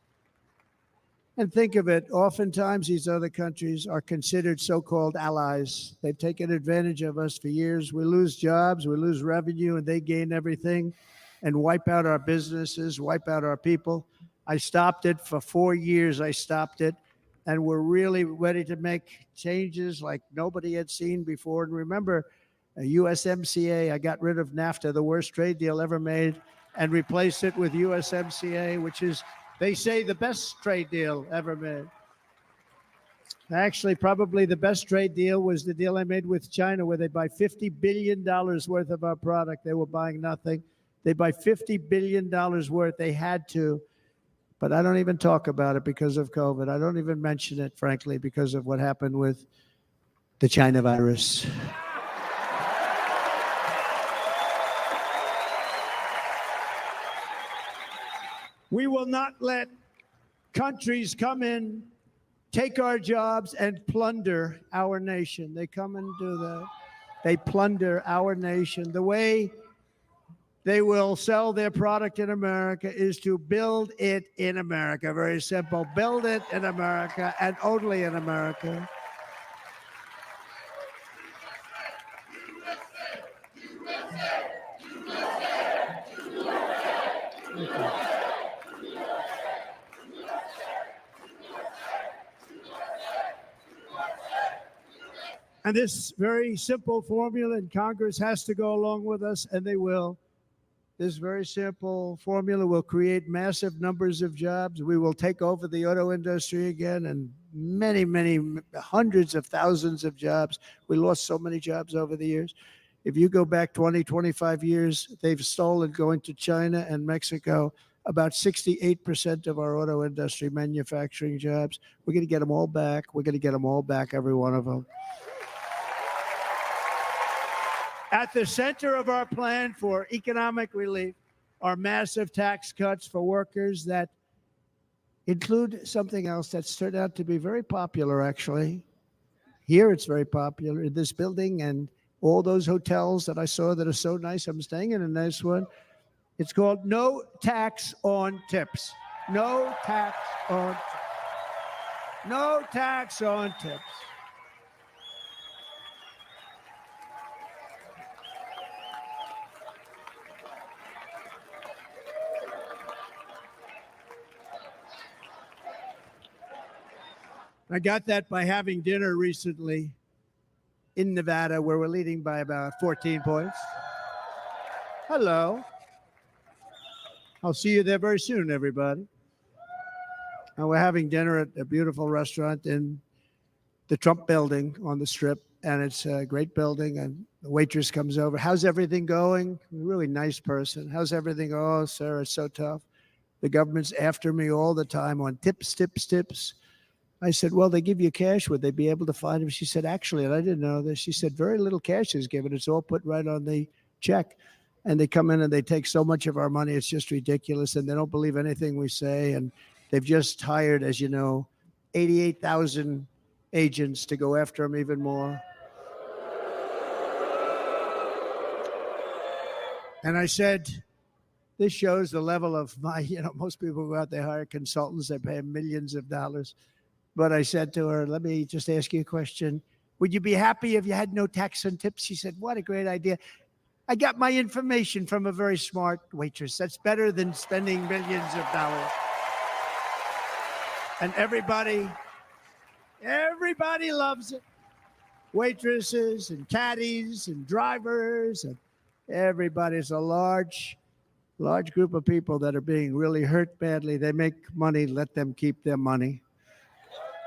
And think of it, oftentimes these other countries are considered so-called allies. They've taken advantage of us for years. We lose jobs, we lose revenue, and they gain everything and wipe out our businesses, wipe out our people. I stopped it for 4 years. I stopped it. And we're really ready to make changes like nobody had seen before. And remember, USMCA, I got rid of NAFTA, the worst trade deal ever made, and replaced it with USMCA, which is, they say, the best trade deal ever made. Actually, probably the best trade deal was the deal I made with China, where they buy $50 billion worth of our product. They were buying nothing. They buy $50 billion worth. They had to. But I don't even talk about it because of COVID. I don't even mention it, frankly, because of what happened with the China virus. We will not let countries come in, take our jobs, and plunder our nation. They come and do that. They plunder our nation. The way they will sell their product in America is to build it in America. Very simple. Build it in America and only in America. And this very simple formula, and Congress has to go along with us, and they will. This very simple formula will create massive numbers of jobs. We will take over the auto industry again, and many, many hundreds of thousands of jobs. We lost so many jobs over the years. If you go back 20, 25 years, they've stolen, going to China and Mexico, about 68% of our auto industry manufacturing jobs. We're going to get them all back. We're going to get them all back, every one of them. At the center of our plan for economic relief are massive tax cuts for workers that include something else that's turned out to be very popular, actually. Here it's very popular in this building and all those hotels that I saw that are so nice. I'm staying in a nice one. It's called no tax on tips. No tax on tips. No tax on tips. I got that by having dinner recently in Nevada, where we're leading by about 14 points. Hello. I'll see you there very soon, everybody. And we're having dinner at a beautiful restaurant in the Trump building on the Strip, and it's a great building, and the waitress comes over. How's everything going? Really nice person. How's everything? Oh, sir, it's so tough. The government's after me all the time on tips, tips, tips. I said, well, they give you cash. Would they be able to find him? She said, actually, and I didn't know this. She said, very little cash is given. It's all put right on the check. And they come in and they take so much of our money. It's just ridiculous. And they don't believe anything we say. And they've just hired, as you know, 88,000 agents to go after them even more. And I said, this shows the level of my, most people go out, they hire consultants, they pay millions of dollars. But I said to her, let me just ask you a question. Would you be happy if you had no tax on tips? She said, what a great idea. I got my information from a very smart waitress. That's better than spending millions of dollars. And everybody loves it. Waitresses and caddies and drivers and everybody's a large group of people that are being really hurt badly. They make money, let them keep their money.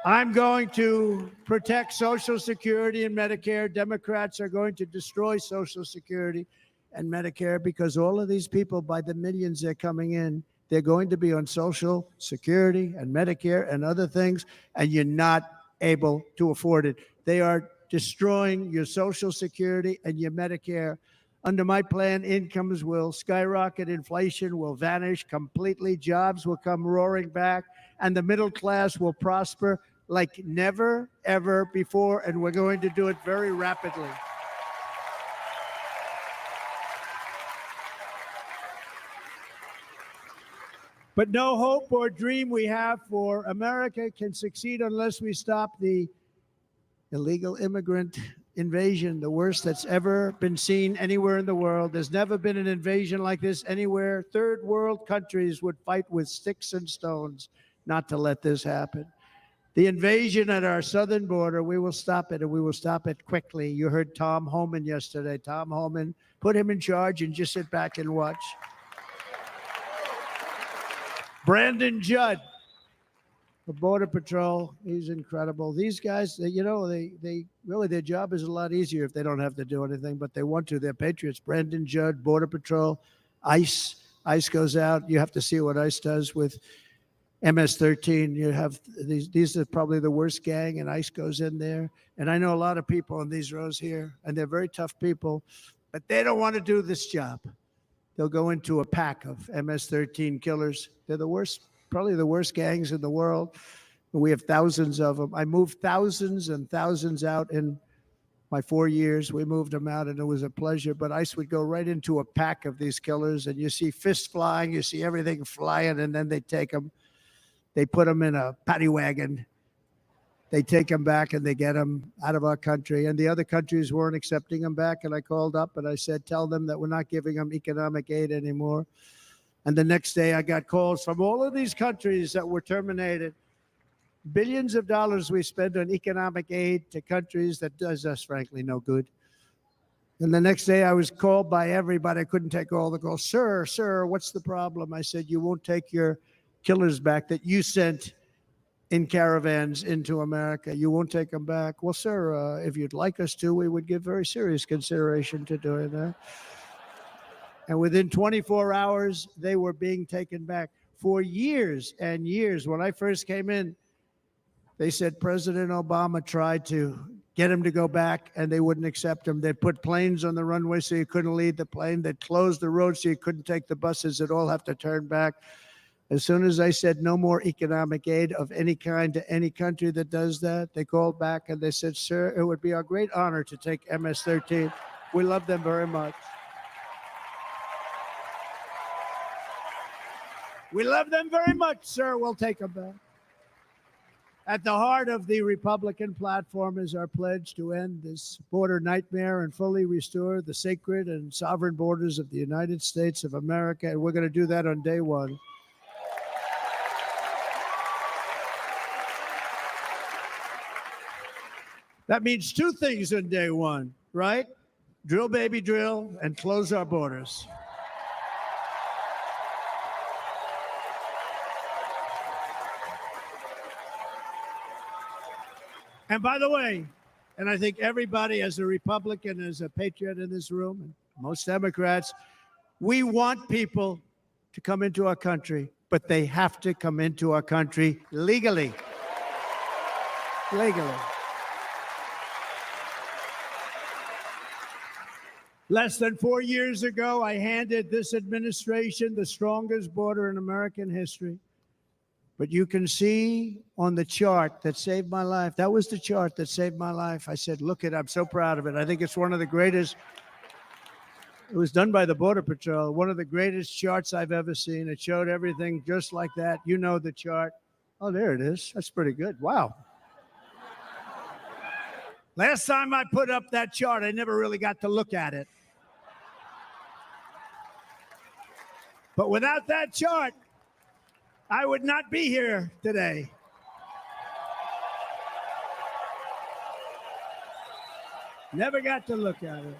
I'm going to protect Social Security and Medicare. Democrats are going to destroy Social Security and Medicare because all of these people, by the millions they're coming in, they're going to be on Social Security and Medicare and other things, and you're not able to afford it. They are destroying your Social Security and your Medicare. Under my plan, incomes will skyrocket, inflation will vanish completely, jobs will come roaring back, and the middle class will prosper like never, ever before, and we're going to do it very rapidly. But no hope or dream we have for America can succeed unless we stop the illegal immigrant invasion, the worst that's ever been seen anywhere in the world. There's never been an invasion like this anywhere. Third world countries would fight with sticks and stones not to let this happen. The invasion at our southern border, we will stop it, and we will stop it quickly. You heard Tom Homan yesterday. Tom Homan, put him in charge and just sit back and watch. Brandon Judd, the Border Patrol, he's incredible. These guys, they really, their job is a lot easier if they don't have to do anything, but they want to. They're patriots. Brandon Judd, Border Patrol, ICE. ICE goes out. You have to see what ICE does with MS-13. You have these are probably the worst gang, and ICE goes in there. And I know a lot of people in these rows here, and they're very tough people, but they don't want to do this job. They'll go into a pack of MS-13 killers. They're the worst, probably the worst gangs in the world. We have thousands of them. I moved thousands and thousands out in my 4 years. We moved them out, and it was a pleasure. But ICE would go right into a pack of these killers, and you see fists flying, you see everything flying, and then they take them. They put them in a paddy wagon. They take them back, and they get them out of our country. And the other countries weren't accepting them back. And I called up, and I said, tell them that we're not giving them economic aid anymore. And the next day, I got calls from all of these countries that were terminated. Billions of dollars we spend on economic aid to countries that does us, frankly, no good. And the next day, I was called by everybody. I couldn't take all the calls. Sir, what's the problem? I said, you won't take your killers back that you sent in caravans into America. You won't take them back. Well, sir, if you'd like us to, we would give very serious consideration to doing that. And within 24 hours, they were being taken back. For years and years, when I first came in, they said President Obama tried to get him to go back, and they wouldn't accept him. They'd put planes on the runway so you couldn't leave the plane. They'd close the road so you couldn't take the buses. They'd all have to turn back. As soon as I said no more economic aid of any kind to any country that does that, they called back and they said, sir, it would be our great honor to take MS-13. We love them very much. We love them very much, sir. We'll take them back. At the heart of the Republican platform is our pledge to end this border nightmare and fully restore the sacred and sovereign borders of the United States of America. And we're going to do that on day one. That means two things on day one, right? Drill, baby, drill, and close our borders. And by the way, and I think everybody as a Republican, as a patriot in this room, and most Democrats, we want people to come into our country, but they have to come into our country legally. Legally. Less than 4 years ago, I handed this administration the strongest border in American history. But you can see on the chart that saved my life, that was the chart that saved my life. I said, look it, I'm so proud of it. I think it's one of the greatest. It was done by the Border Patrol, one of the greatest charts I've ever seen. It showed everything just like that. You know the chart. Oh, there it is. That's pretty good. Wow. Last time I put up that chart, I never really got to look at it. But without that chart, I would not be here today. Never got to look at it.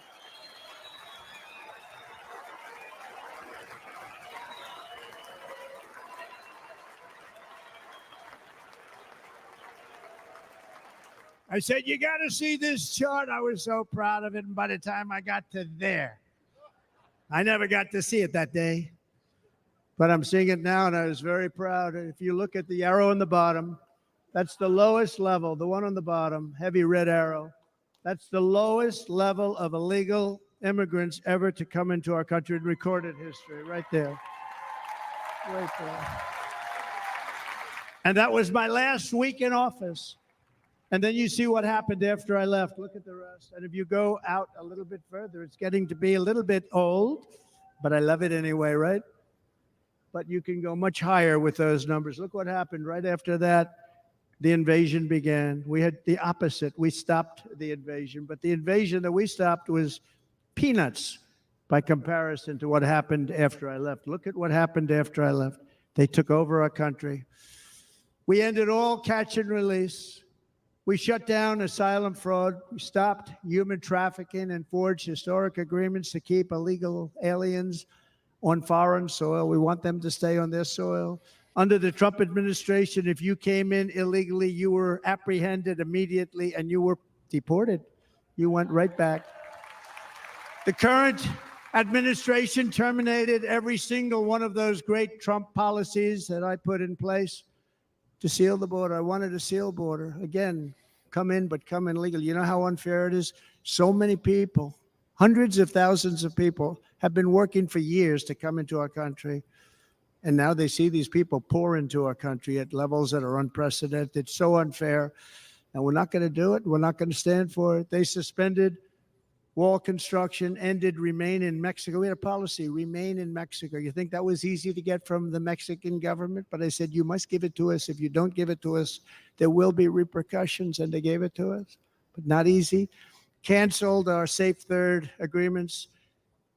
I said, you got to see this chart. I was so proud of it. And by the time I got to there, I never got to see it that day. But I'm seeing it now, and I was very proud. If you look at the arrow on the bottom, that's the lowest level, the one on the bottom, heavy red arrow. That's the lowest level of illegal immigrants ever to come into our country in recorded history, right there. Right there. And that was my last week in office. And then you see what happened after I left. Look at the rest. And if you go out a little bit further, it's getting to be a little bit old, but I love it anyway, right? But you can go much higher with those numbers. Look what happened right after that. The invasion began. We had the opposite. We stopped the invasion, but the invasion that we stopped was peanuts by comparison to what happened after I left. Look at what happened after I left. They took over our country. We ended all catch and release. We shut down asylum fraud. We stopped human trafficking and forged historic agreements to keep illegal aliens on foreign soil. We want them to stay on their soil. Under the Trump administration, if you came in illegally, you were apprehended immediately and you were deported. You went right back. The current administration terminated every single one of those great Trump policies that I put in place to seal the border. I wanted a seal border. Again, come in, but come in legally. You know how unfair it is? So many people, hundreds of thousands of people have been working for years to come into our country. And now they see these people pour into our country at levels that are unprecedented. It's so unfair. And we're not going to do it. We're not going to stand for it. They suspended wall construction, ended remain in Mexico. We had a policy, remain in Mexico. You think that was easy to get from the Mexican government? But I said, you must give it to us. If you don't give it to us, there will be repercussions. And they gave it to us, but not easy. Canceled our Safe Third agreements.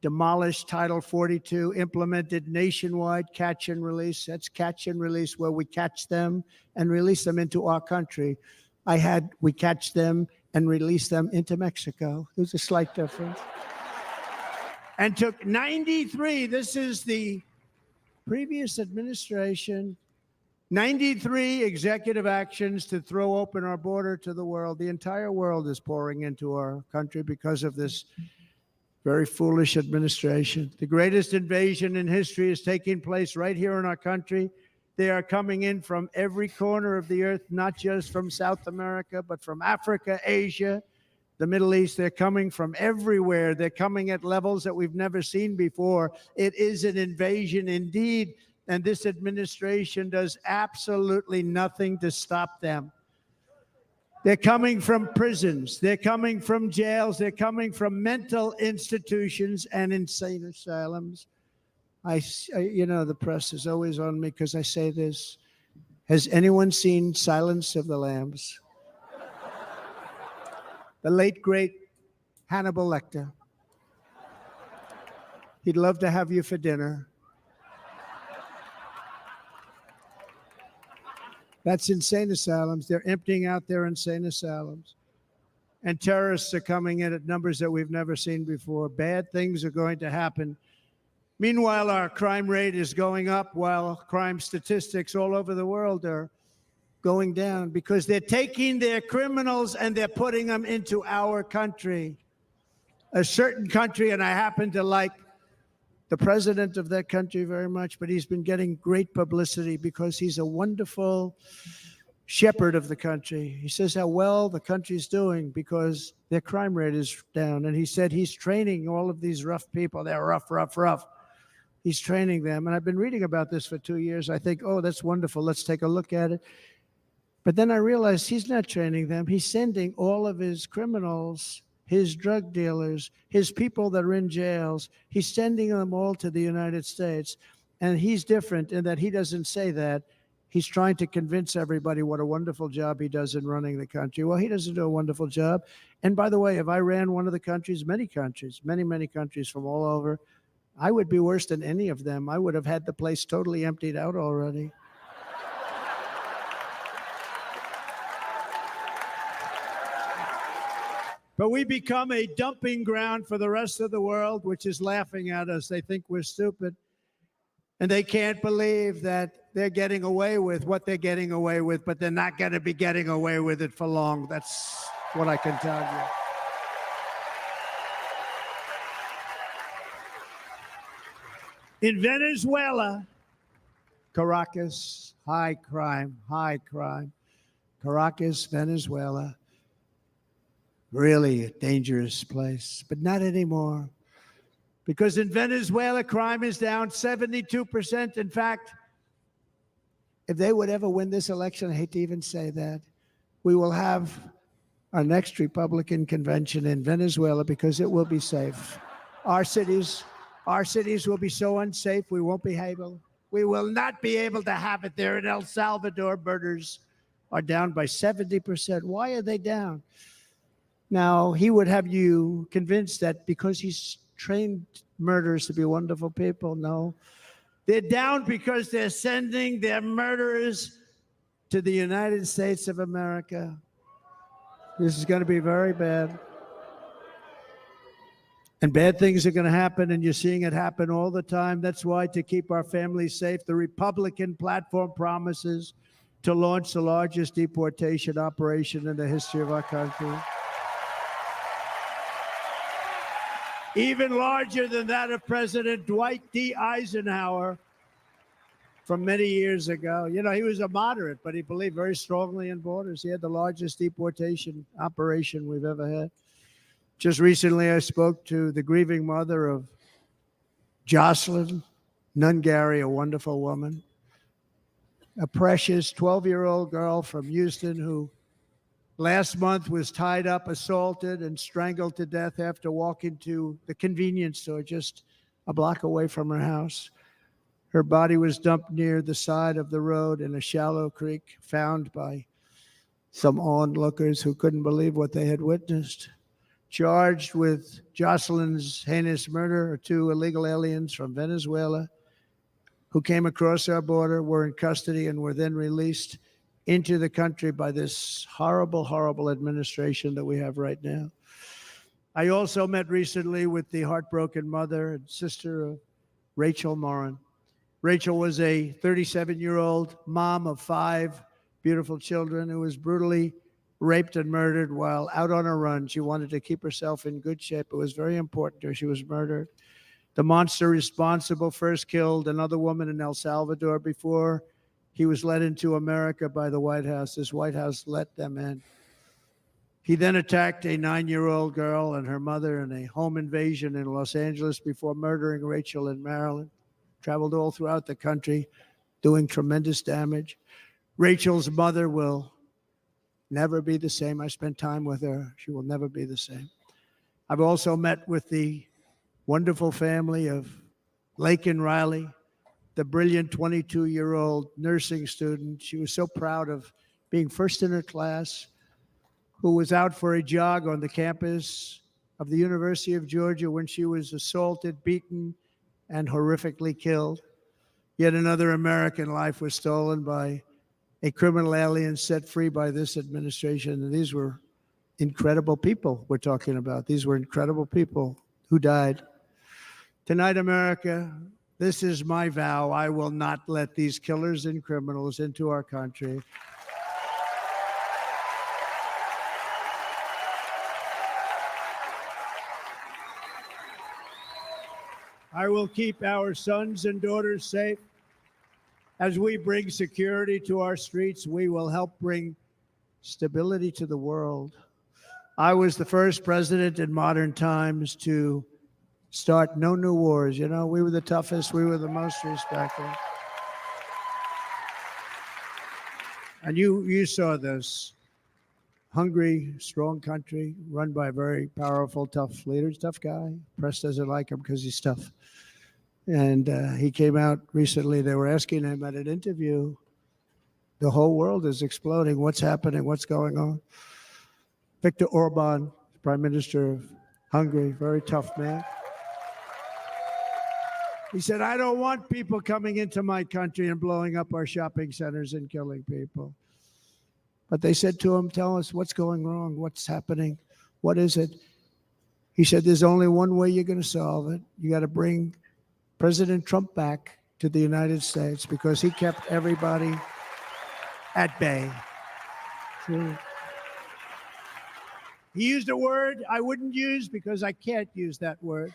Demolished Title 42, implemented nationwide catch and release. That's catch and release, where we catch them and release them into our country. We catch them and release them into Mexico. There's a slight difference. And took 93, this is the previous administration, 93 executive actions to throw open our border to the world. The entire world is pouring into our country because of this very foolish administration. The greatest invasion in history is taking place right here in our country. They are coming in from every corner of the earth, not just from South America, but from Africa, Asia, the Middle East. They're coming from everywhere. They're coming at levels that we've never seen before. It is an invasion indeed, and this administration does absolutely nothing to stop them. They're coming from prisons. They're coming from jails. They're coming from mental institutions and insane asylums. The press is always on me because I say this. Has anyone seen Silence of the Lambs? The late, great Hannibal Lecter. He'd love to have you for dinner. That's insane asylums. They're emptying out their insane asylums. And terrorists are coming in at numbers that we've never seen before. Bad things are going to happen. Meanwhile, our crime rate is going up, while crime statistics all over the world are going down, because they're taking their criminals and they're putting them into our country. A certain country, and I happen to like the president of that country very much, but he's been getting great publicity because he's a wonderful shepherd of the country. He says how well the country's doing because their crime rate is down. And he said he's training all of these rough people. They're rough. He's training them. And I've been reading about this for 2 years. I think, oh, that's wonderful. Let's take a look at it. But then I realized he's not training them. He's sending all of his criminals, his drug dealers, his people that are in jails, he's sending them all to the United States. And he's different in that he doesn't say that. He's trying to convince everybody what a wonderful job he does in running the country. Well, he doesn't do a wonderful job. And by the way, if I ran one of the countries, many countries from all over, I would be worse than any of them. I would have had the place totally emptied out already. But we become a dumping ground for the rest of the world, which is laughing at us. They think we're stupid. And they can't believe that they're getting away with what they're getting away with, but they're not going to be getting away with it for long. That's what I can tell you. In Venezuela, Caracas, high crime. Caracas, Venezuela, really a dangerous place, but not anymore. Because in Venezuela, crime is down 72%. In fact, if they would ever win this election, I hate to even say that, we will have our next Republican convention in Venezuela because it will be safe. Our cities will be so unsafe, we won't be able. We will not be able to have it there. In El Salvador, murders are down by 70%. Why are they down? Now, he would have you convinced that because he's trained murderers to be wonderful people. No. They're down because they're sending their murderers to the United States of America. This is going to be very bad. And bad things are going to happen, and you're seeing it happen all the time. That's why, to keep our families safe, the Republican platform promises to launch the largest deportation operation in the history of our country. Even larger than that of President Dwight D. Eisenhower from many years ago. You know, he was a moderate, but he believed very strongly in borders. He had the largest deportation operation we've ever had. Just recently, I spoke to the grieving mother of Jocelyn Nungary, a wonderful woman, a precious 12-year-old girl from Houston who last month was tied up, assaulted, and strangled to death after walking to the convenience store just a block away from her house. Her body was dumped near the side of the road in a shallow creek, found by some onlookers who couldn't believe what they had witnessed. Charged with Jocelyn's heinous murder are 2 illegal aliens from Venezuela who came across our border, were in custody, and were then released into the country by this horrible, horrible administration that we have right now. I also met recently with the heartbroken mother and sister of Rachel Morin. Rachel was a 37-year-old mom of 5 beautiful children who was brutally raped and murdered while out on a run. She wanted to keep herself in good shape. It was very important to her. She was murdered. The monster responsible first killed another woman in El Salvador before he was led into America by the White House. This White House let them in. He then attacked a 9-year-old girl and her mother in a home invasion in Los Angeles before murdering Rachel in Maryland. Traveled all throughout the country, doing tremendous damage. Rachel's mother will never be the same. I spent time with her. She will never be the same. I've also met with the wonderful family of Laken Riley, the brilliant 22-year-old nursing student. She was so proud of being first in her class, who was out for a jog on the campus of the University of Georgia when she was assaulted, beaten, and horrifically killed. Yet another American life was stolen by a criminal alien set free by this administration. And these were incredible people we're talking about. These were incredible people who died. Tonight, America, this is my vow. I will not let these killers and criminals into our country. I will keep our sons and daughters safe. As we bring security to our streets, we will help bring stability to the world. I was the first president in modern times to start no new wars. You know, we were the toughest. We were the most respected. And you saw this. Hungry, strong country run by very powerful, tough leaders, tough guy. Press doesn't like him because he's tough. And he came out recently. They were asking him at an interview, the whole world is exploding. What's happening? What's going on? Viktor Orban, Prime Minister of Hungary, very tough man. He said, I don't want people coming into my country and blowing up our shopping centers and killing people. But they said to him, tell us what's going wrong, what's happening, what is it? He said, there's only one way you're going to solve it. You got to bring President Trump back to the United States because he kept everybody at bay. So he used a word I wouldn't use because I can't use that word,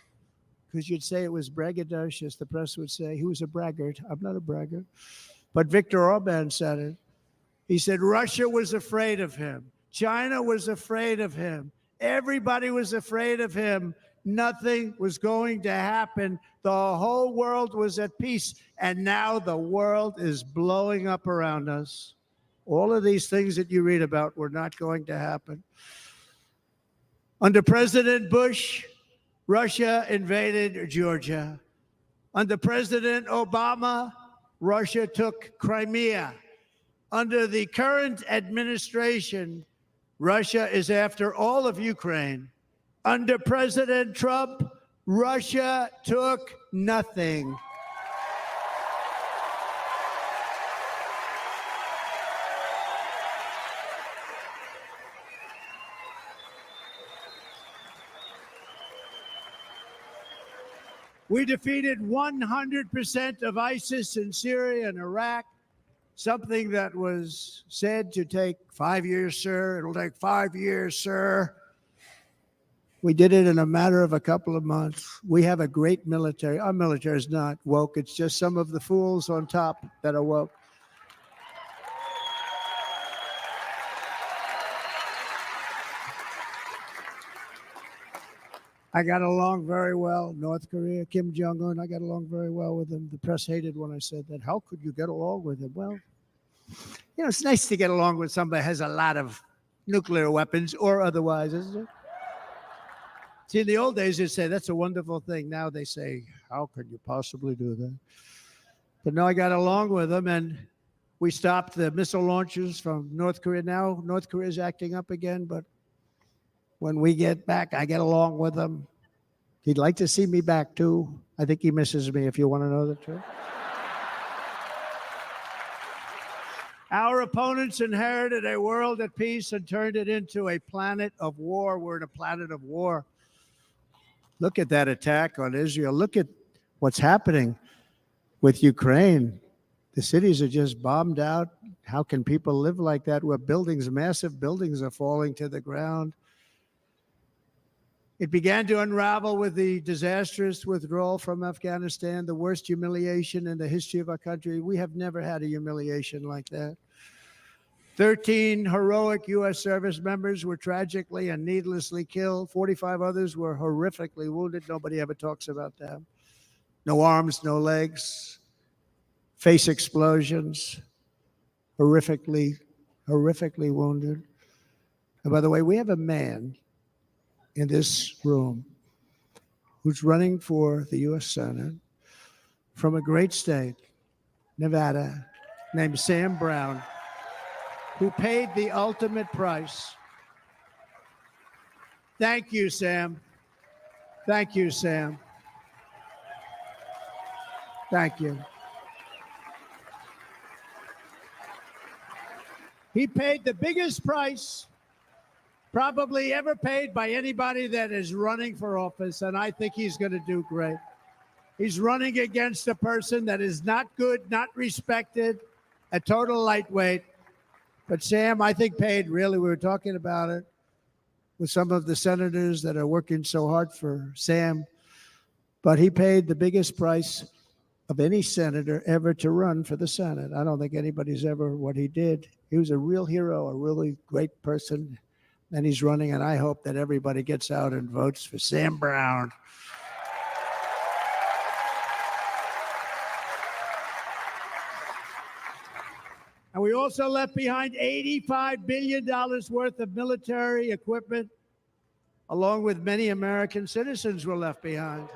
because you'd say it was braggadocious. The press would say he was a braggart. I'm not a braggart. But Viktor Orban said it. He said Russia was afraid of him. China was afraid of him. Everybody was afraid of him. Nothing was going to happen. The whole world was at peace. And now the world is blowing up around us. All of these things that you read about were not going to happen. Under President Bush, Russia invaded Georgia. Under President Obama, Russia took Crimea. Under the current administration, Russia is after all of Ukraine. Under President Trump, Russia took nothing. We defeated 100% of ISIS in Syria and Iraq, something that was said to take 5 years, sir. It'll take 5 years, sir. We did it in a matter of a couple of months. We have a great military. Our military is not woke. It's just some of the fools on top that are woke. I got along very well. North Korea, Kim Jong-un, I got along very well with him. The press hated when I said that. How could you get along with him? Well, you know, it's nice to get along with somebody who has a lot of nuclear weapons or otherwise, isn't it? See, in the old days, they'd say, that's a wonderful thing. Now they say, how could you possibly do that? But no, I got along with them, and we stopped the missile launches from North Korea. Now North Korea is acting up again, but when we get back, I get along with him. He'd like to see me back, too. I think he misses me, if you want to know the truth. Our opponents inherited a world at peace and turned it into a planet of war. We're in a planet of war. Look at that attack on Israel. Look at what's happening with Ukraine. The cities are just bombed out. How can people live like that where buildings, massive buildings, are falling to the ground? It began to unravel with the disastrous withdrawal from Afghanistan, the worst humiliation in the history of our country. We have never had a humiliation like that. 13 heroic U.S. service members were tragically and needlessly killed. 45 others were horrifically wounded. Nobody ever talks about them. No arms, no legs, face explosions, horrifically wounded. And by the way, we have a man in this room who's running for the U.S. Senate from a great state, Nevada, named Sam Brown, who paid the ultimate price. Thank you, Sam. Thank you, Sam. Thank you. He paid the biggest price probably ever paid by anybody that is running for office, and I think he's going to do great. He's running against a person that is not good, not respected, a total lightweight. But Sam, I think, paid, really, we were talking about it with some of the senators that are working so hard for Sam, but he paid the biggest price of any senator ever to run for the Senate. I don't think anybody's ever what he did. He was a real hero, a really great person. And he's running, and I hope that everybody gets out and votes for Sam Brown. And we also left behind $85 billion worth of military equipment, along with many American citizens were left behind.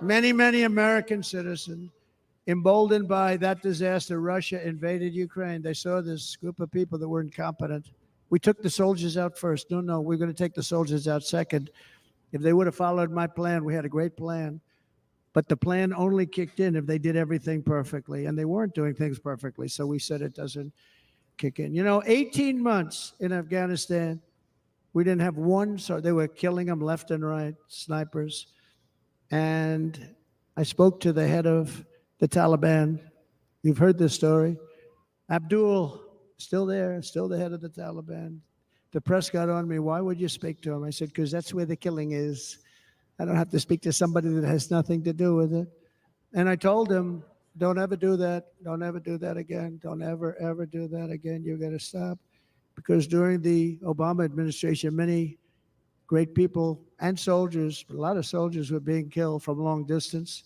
Many American citizens, emboldened by that disaster. Russia invaded Ukraine. They saw this group of people that were incompetent. We took the soldiers out first. No, we're going to take the soldiers out second. If they would have followed my plan, we had a great plan. But the plan only kicked in if they did everything perfectly, and they weren't doing things perfectly. So we said it doesn't kick in. You know, 18 months in Afghanistan, we didn't have one, so they were killing them left and right, snipers. And I spoke to the head of the Taliban. You've heard this story. Abdul, still there, still the head of the Taliban. The press got on me. Why would you speak to him? I said, because that's where the killing is. I don't have to speak to somebody that has nothing to do with it. And I told him, don't ever do that. Don't ever do that again. Don't ever, ever do that again. You've got to stop. Because during the Obama administration, many great people and soldiers, a lot of soldiers were being killed from long distance.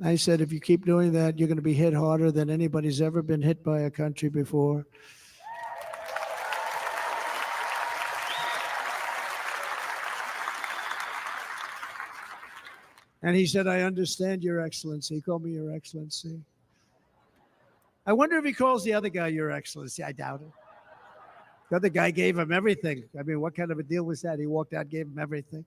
I said, if you keep doing that, you're going to be hit harder than anybody's ever been hit by a country before. And he said, I understand, Your Excellency. He called me Your Excellency. I wonder if he calls the other guy Your Excellency. I doubt it. The other guy gave him everything. I mean, what kind of a deal was that? He walked out, gave him everything.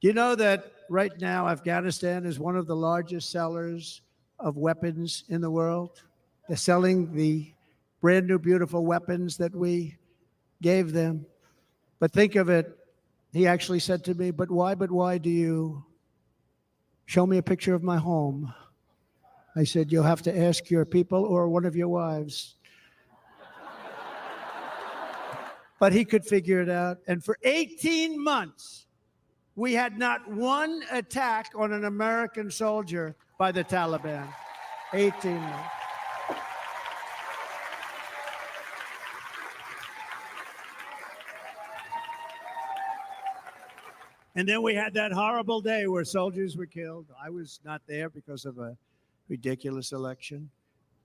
Do you know that right now Afghanistan is one of the largest sellers of weapons in the world? They're selling the brand new, beautiful weapons that we gave them. But think of it. He actually said to me, but why do you show me a picture of my home? I said, you'll have to ask your people or one of your wives. But he could figure it out. And for 18 months, we had not one attack on an American soldier by the Taliban. 18 months. And then we had that horrible day where soldiers were killed. I was not there because of a ridiculous election.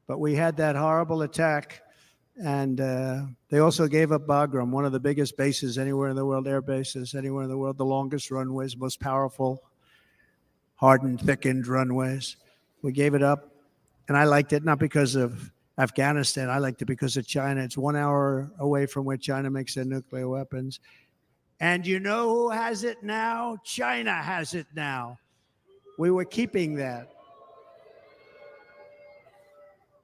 But we had that horrible attack. And they also gave up Bagram, one of the biggest bases anywhere in the world, air bases anywhere in the world, the longest runways, most powerful, hardened, thickened runways. We gave it up. And I liked it not because of Afghanistan. I liked it because of China. It's 1 hour away from where China makes their nuclear weapons. And you know who has it now? China has it now. We were keeping that.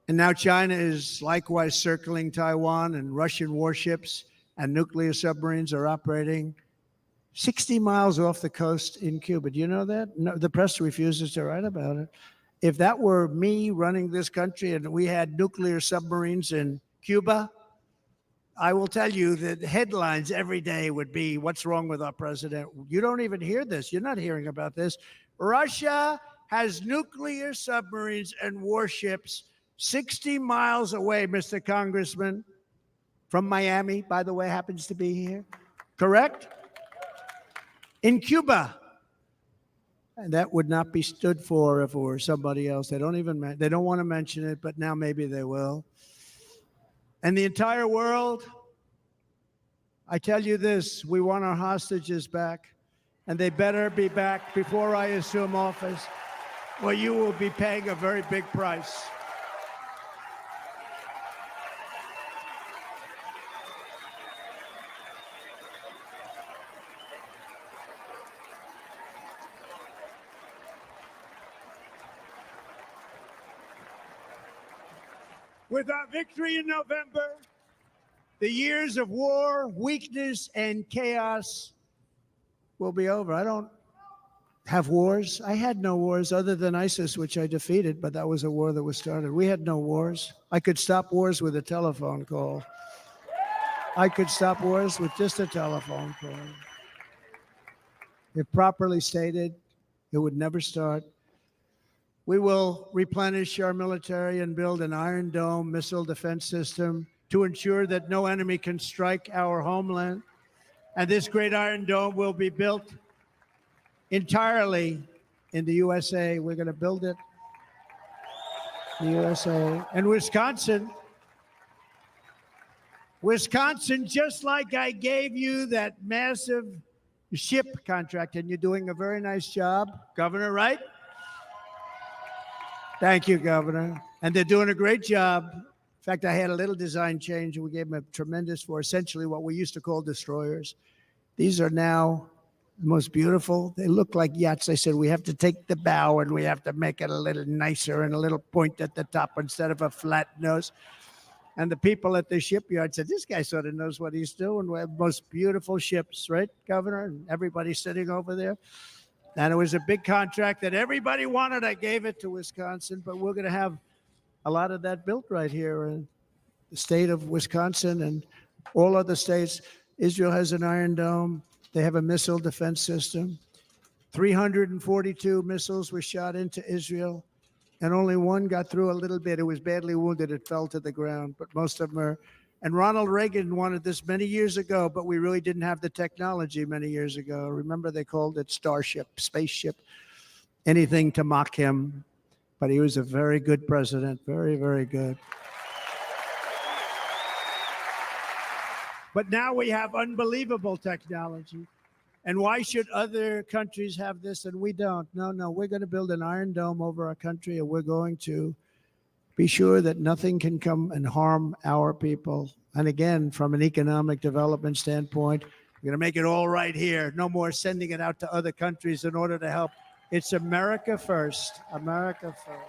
And now China is likewise circling Taiwan, and Russian warships and nuclear submarines are operating 60 miles off the coast in Cuba. Do you know that? No, the press refuses to write about it. If that were me running this country and we had nuclear submarines in Cuba, I will tell you that headlines every day would be, what's wrong with our president? You don't even hear this. You're not hearing about this. Russia has nuclear submarines and warships 60 miles away, Mr. Congressman, from Miami, by the way, happens to be here. Correct? In Cuba. And that would not be stood for if it were somebody else. They don't want to mention it, but now maybe they will. And the entire world, I tell you this, we want our hostages back, and they better be back before I assume office, or you will be paying a very big price. With our victory in November, the years of war, weakness, and chaos will be over. I don't have wars. I had no wars other than ISIS, which I defeated, but that was a war that was started. We had no wars. I could stop wars with a telephone call. I could stop wars with just a telephone call. If properly stated, it would never start. We will replenish our military and build an Iron Dome missile defense system to ensure that no enemy can strike our homeland. And this great Iron Dome will be built entirely in the USA. We're going to build it in the USA. And Wisconsin, just like I gave you that massive ship contract, and you're doing a very nice job, Governor, right? Thank you, Governor. And they're doing a great job. In fact, I had a little design change, and we gave them a tremendous for essentially what we used to call destroyers. These are now the most beautiful. They look like yachts. I said, we have to take the bow and we have to make it a little nicer and a little point at the top instead of a flat nose. And the people at the shipyard said, this guy sort of knows what he's doing. We have the most beautiful ships, right, Governor? And everybody sitting over there. And it was a big contract that everybody wanted. I gave it to Wisconsin, but we're going to have a lot of that built right here in the state of Wisconsin and all other states. Israel has an Iron Dome. They have a missile defense system. 342 missiles were shot into Israel, and only one got through a little bit. It was badly wounded. It fell to the ground, but most of them are. And Ronald Reagan wanted this many years ago, but we really didn't have the technology many years ago. Remember, they called it Starship, spaceship, anything to mock him. But he was a very good president, very, very good. But now we have unbelievable technology. And why should other countries have this and we don't? No, we're going to build an Iron Dome over our country, and we're going to be sure that nothing can come and harm our people. And again, from an economic development standpoint, we're going to make it all right here. No more sending it out to other countries in order to help. It's America first. America first.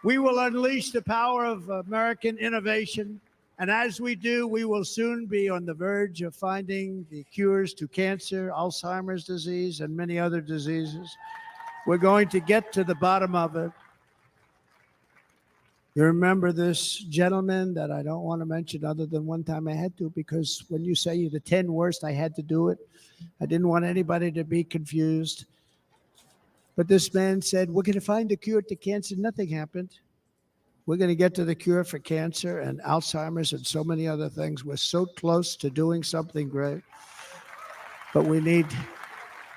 We will unleash the power of American innovation. And as we do, we will soon be on the verge of finding the cures to cancer, Alzheimer's disease, and many other diseases. We're going to get to the bottom of it. You remember this gentleman that I don't want to mention other than one time I had to, because when you say the 10 worst, I had to do it. I didn't want anybody to be confused. But this man said, we're going to find a cure to cancer. Nothing happened. We're going to get to the cure for cancer and Alzheimer's and so many other things. We're so close to doing something great. But we need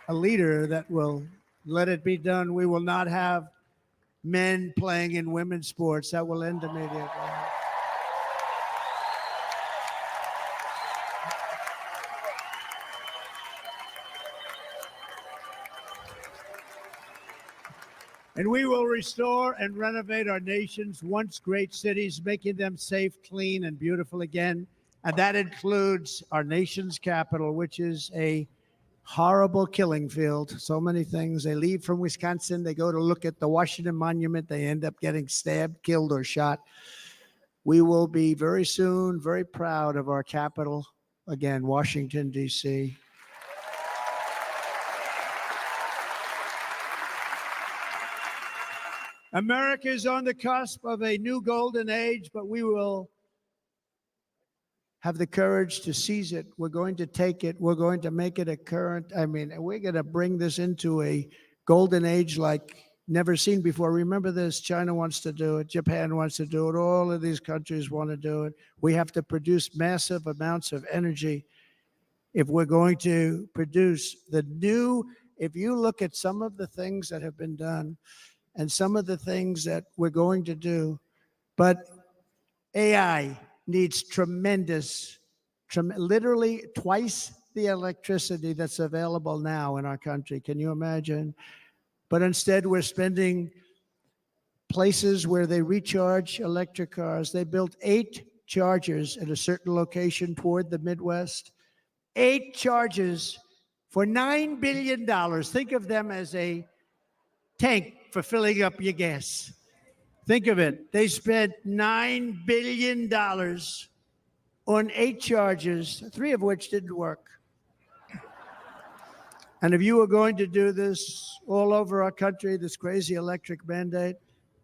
a leader that will let it be done. We will not have men playing in women's sports. That will end immediately. And we will restore and renovate our nation's once great cities, making them safe, clean, and beautiful again. And that includes our nation's capital, which is a horrible killing field. So many things. They leave from Wisconsin. They go to look at the Washington Monument. They end up getting stabbed, killed, or shot. We will be very soon very proud of our capital, again, Washington, D.C. America is on the cusp of a new golden age, but we will have the courage to seize it. We're going to take it. We're going to make it a current. We're going to bring this into a golden age like never seen before. Remember this, China wants to do it. Japan wants to do it. All of these countries want to do it. We have to produce massive amounts of energy if we're going to produce the new. If you look at some of the things that have been done, and some of the things that we're going to do. But AI needs literally twice the electricity that's available now in our country. Can you imagine? But instead, we're spending places where they recharge electric cars. They built 8 chargers at a certain location toward the Midwest. 8 chargers for $9 billion. Think of them as a tank for filling up your gas. Think of it. They spent $9 billion on 8 chargers, 3 of which didn't work. And if you were going to do this all over our country, this crazy electric mandate,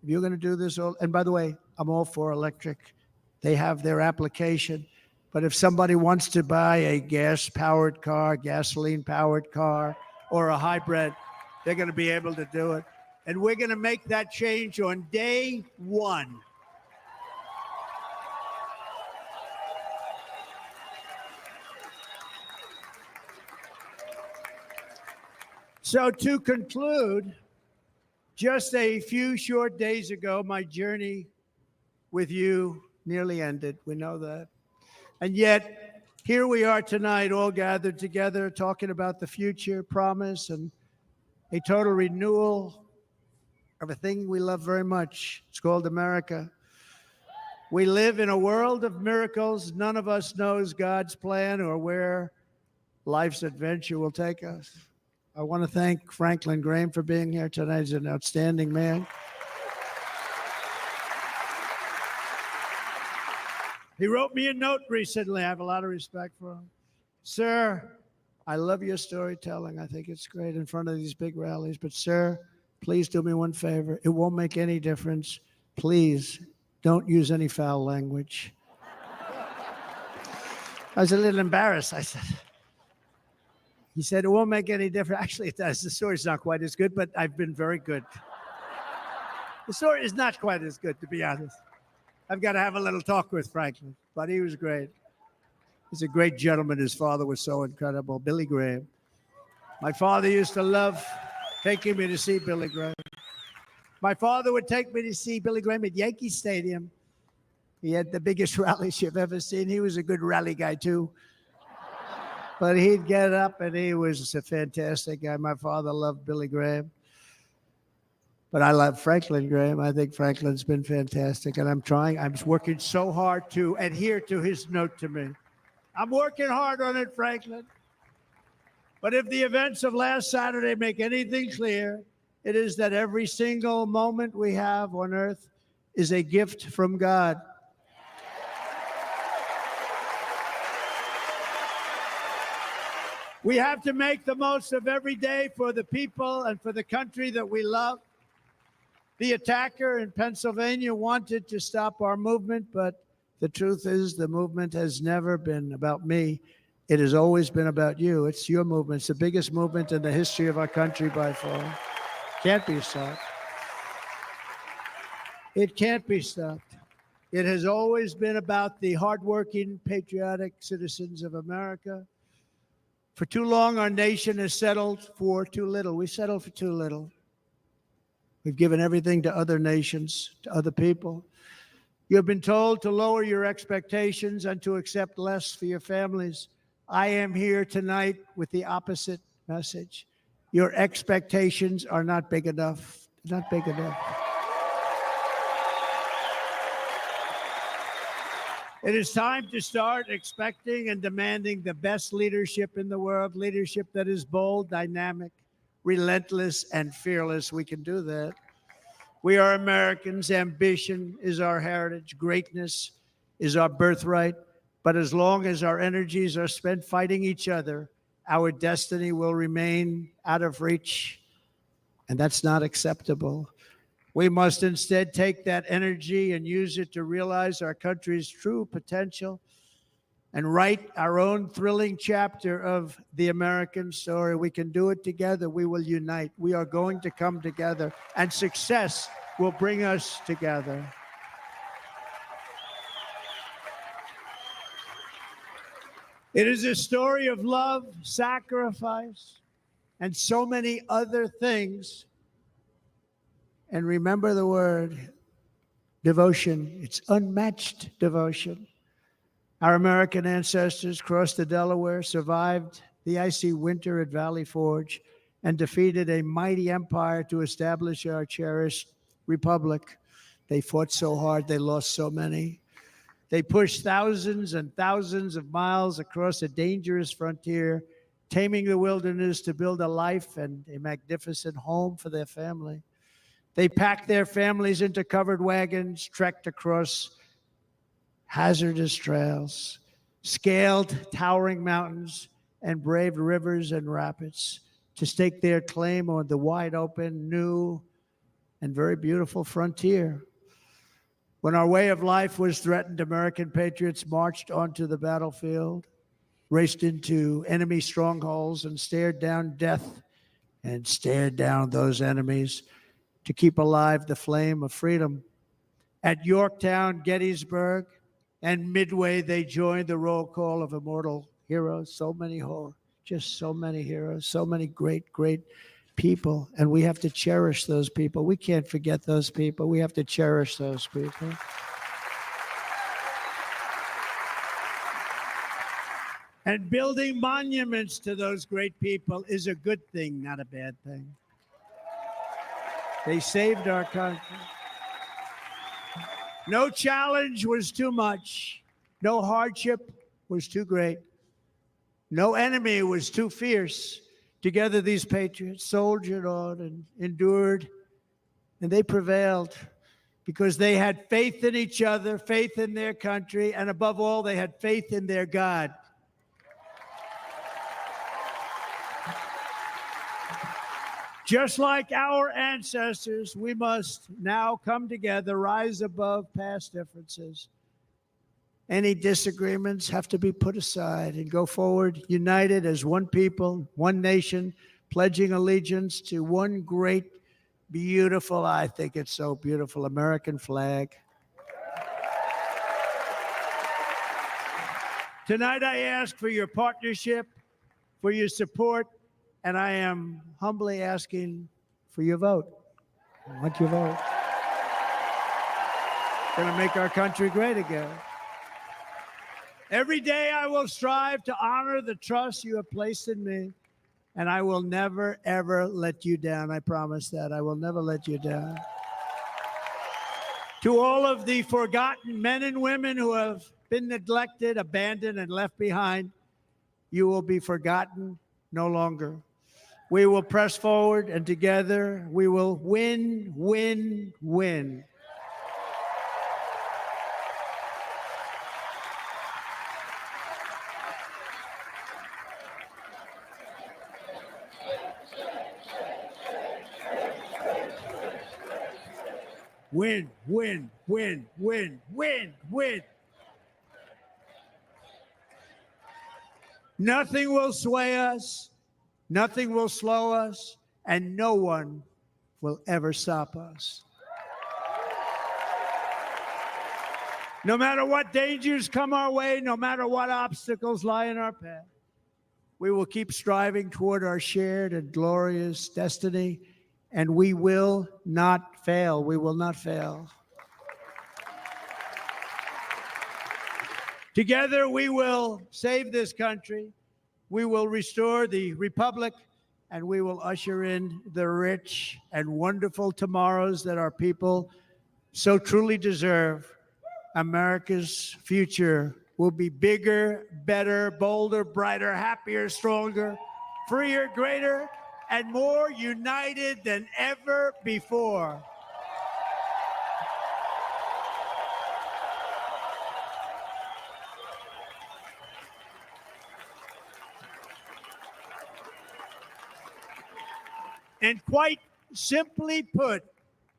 if you're going to do this all, and by the way, I'm all for electric. They have their application. But if somebody wants to buy a gas-powered car, gasoline-powered car, or a hybrid, they're going to be able to do it. And we're going to make that change on day 1. So to conclude, just a few short days ago, my journey with you nearly ended. We know that. And yet, here we are tonight, all gathered together, talking about the future, promise, and a total renewal of a thing we love very much. It's called America. We live in a world of miracles. None of us knows God's plan or where life's adventure will take us. I want to thank Franklin Graham for being here tonight. He's an outstanding man. He wrote me a note recently. I have a lot of respect for him. Sir, I love your storytelling. I think it's great in front of these big rallies. But, sir, please do me one favor. It won't make any difference. Please don't use any foul language. I was a little embarrassed. I said, he said, it won't make any difference. Actually, it does. The story's not quite as good, but I've been very good. The story is not quite as good, to be honest. I've got to have a little talk with Franklin, but he was great. He's a great gentleman. His father was so incredible, Billy Graham. My father used to love taking me to see Billy Graham. My father would take me to see Billy Graham at Yankee Stadium. He had the biggest rallies you've ever seen. He was a good rally guy, too. But he'd get up, and he was a fantastic guy. My father loved Billy Graham. But I love Franklin Graham. I think Franklin's been fantastic, and I'm working so hard to adhere to his note to me. I'm working hard on it, Franklin. But if the events of last Saturday make anything clear, it is that every single moment we have on earth is a gift from God. We have to make the most of every day for the people and for the country that we love. The attacker in Pennsylvania wanted to stop our movement, but the truth is the movement has never been about me. It has always been about you. It's your movement. It's the biggest movement in the history of our country by far. Can't be stopped. It can't be stopped. It has always been about the hardworking, patriotic citizens of America. For too long, our nation has settled for too little. We settled for too little. We've given everything to other nations, to other people. You've been told to lower your expectations and to accept less for your families. I am here tonight with the opposite message. Your expectations are not big enough. Not big enough. It is time to start expecting and demanding the best leadership in the world, leadership that is bold, dynamic, relentless, and fearless. We can do that. We are Americans. Ambition is our heritage. Greatness is our birthright. But as long as our energies are spent fighting each other, our destiny will remain out of reach, and that's not acceptable. We must instead take that energy and use it to realize our country's true potential and write our own thrilling chapter of the American story. We can do it together. We will unite. We are going to come together, and success will bring us together. It is a story of love, sacrifice, and so many other things. And remember the word devotion. It's unmatched devotion. Our American ancestors crossed the Delaware, survived the icy winter at Valley Forge, and defeated a mighty empire to establish our cherished republic. They fought so hard, they lost so many. They pushed thousands and thousands of miles across a dangerous frontier, taming the wilderness to build a life and a magnificent home for their family. They packed their families into covered wagons, trekked across hazardous trails, scaled towering mountains, and braved rivers and rapids to stake their claim on the wide open, new, and very beautiful frontier. When our way of life was threatened, American patriots marched onto the battlefield, raced into enemy strongholds, and stared down death and stared down those enemies to keep alive the flame of freedom. At Yorktown, Gettysburg, and Midway, they joined the roll call of immortal heroes. So many just so many heroes, so many great, great people. And we have to cherish those people. We can't forget those people. We have to cherish those people. And building monuments to those great people is a good thing, not a bad thing. They saved our country. No challenge was too much. No hardship was too great. No enemy was too fierce. Together, these patriots soldiered on and endured, and they prevailed because they had faith in each other, faith in their country, and above all, they had faith in their God. Just like our ancestors, we must now come together, rise above past differences. Any disagreements have to be put aside and go forward united as one people, one nation, pledging allegiance to one great, beautiful, I think it's so beautiful, American flag. Tonight I ask for your partnership, for your support, and I am humbly asking for your vote. I want your vote. Going to make our country great again. Every day I will strive to honor the trust you have placed in me, and I will never, ever let you down. I promise that. I will never let you down. To all of the forgotten men and women who have been neglected, abandoned, and left behind, you will be forgotten no longer. We will press forward, and together we will win, win, win. Win, win, win, win, win, win. Nothing will sway us, nothing will slow us, and no one will ever stop us. No matter what dangers come our way, no matter what obstacles lie in our path, we will keep striving toward our shared and glorious destiny, and we will not fail. We will not fail. Together, we will save this country, we will restore the republic, and we will usher in the rich and wonderful tomorrows that our people so truly deserve. America's future will be bigger, better, bolder, brighter, happier, stronger, freer, greater, and more united than ever before. And quite simply put,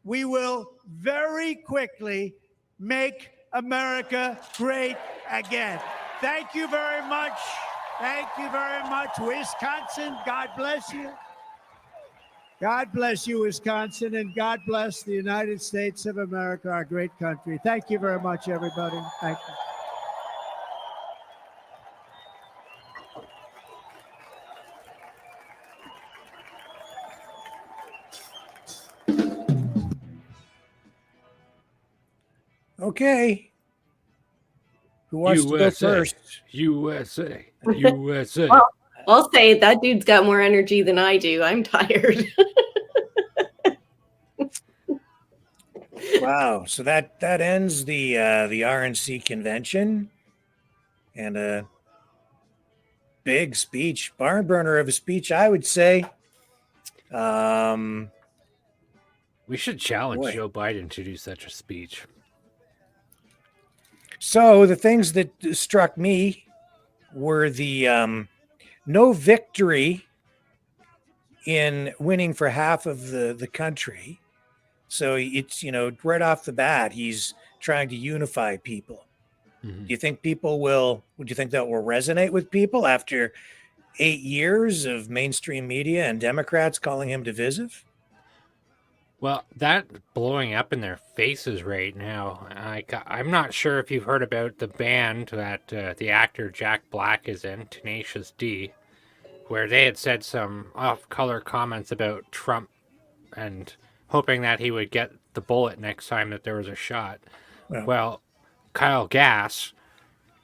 we will very quickly make America great again. Thank you very much. Thank you very much, Wisconsin. God bless you. God bless you, Wisconsin, and God bless the United States of America, our great country. Thank you very much, everybody. Thank you. Okay. Who wants to go first? USA. USA. Well, I'll say that dude's got more energy than I do. I'm tired. Wow. So that ends the RNC convention, and a big speech, barn burner of a speech, I would say. We should challenge Joe Biden to do such a speech. So the things that struck me were the no victory in winning for half of the country. So it's, right off the bat, he's trying to unify people. Mm-hmm. Do you think would you think that will resonate with people after 8 years of mainstream media and Democrats calling him divisive? Well, that blowing up in their faces right now. I'm not sure if you've heard about the band that the actor Jack Black is in, Tenacious D, where they had said some off-color comments about Trump and hoping that he would get the bullet next time that there was a shot. Well, Kyle Gass,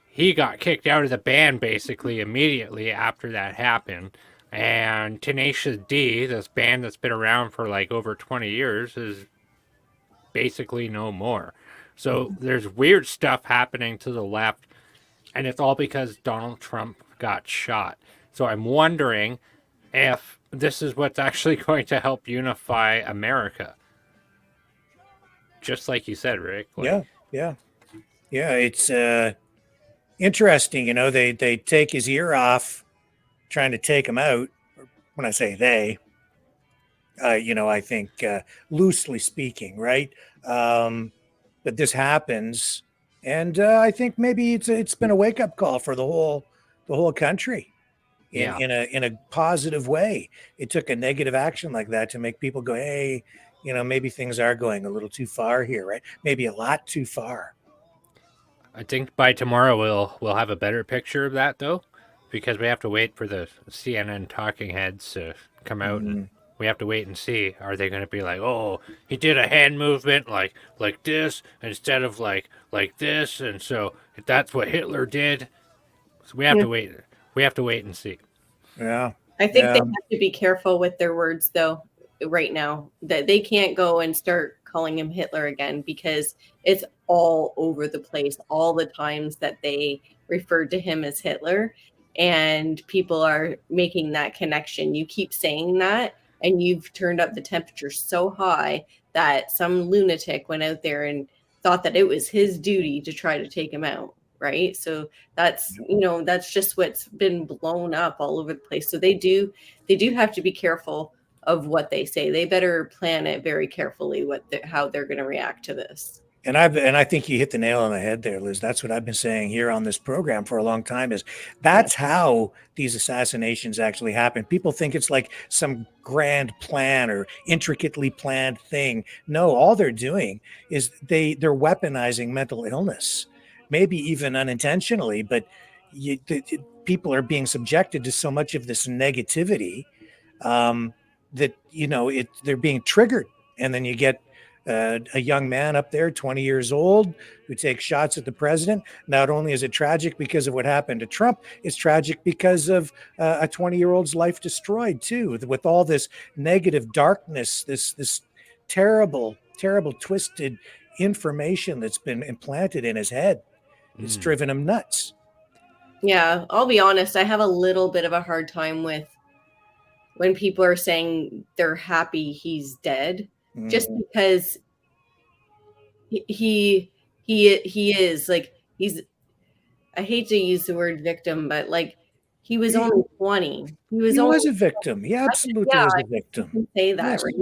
he got kicked out of the band basically immediately after that happened. And Tenacious D, this band that's been around for like over 20 years, is basically no more. So there's weird stuff happening to the left, and it's all because Donald Trump got shot. So I'm wondering if this is what's actually going to help unify America. Just like you said, Rick. Yeah. It's interesting. They take his ear off, trying to take him out, or when I say they, I think loosely speaking, right? But this happens, and I think maybe it's been a wake up call for the whole country in Yeah. in a positive way. It took a negative action like that to make people go, hey, maybe things are going a little too far here, right? Maybe a lot too far. I think by tomorrow we'll have a better picture of that though, because we have to wait for the CNN talking heads to come out, and Mhm. we have to wait and see. Are they going to be like, oh, he did a hand movement like this instead of like this, and so that's what Hitler did? So we have Yeah. to wait. We have to wait and see. Yeah. I think they Yeah. have to be careful with their words, though, right now. That they can't go and start calling him Hitler again, because it's all over the place, all the times that they referred to him as Hitler. And people are making that connection. You keep saying that, and you've turned up the temperature so high that some lunatic went out there and thought that it was his duty to try to take him out. Right. So that's just what's been blown up all over the place. So they do have to be careful of what they say. They better plan it very carefully how they're going to react to this. And I think you hit the nail on the head there, Liz. That's what I've been saying here on this program for a long time. Is that's how these assassinations actually happen. People think it's like some grand plan or intricately planned thing. No, all they're doing is they're weaponizing mental illness, maybe even unintentionally. But people are being subjected to so much of this negativity that they're being triggered, and then you get a young man up there, 20 years old, who takes shots at the president. Not only is it tragic because of what happened to Trump, it's tragic because of a 20-year-old's life destroyed too, with all this negative darkness, this terrible, terrible, twisted information that's been implanted in his head. It's driven him nuts. Yeah, I'll be honest. I have a little bit of a hard time with when people are saying they're happy he's dead, just because he is like, I hate to use the word victim, but like, he was only 20. He was a victim. He absolutely was a I victim. can say that, Yes. right?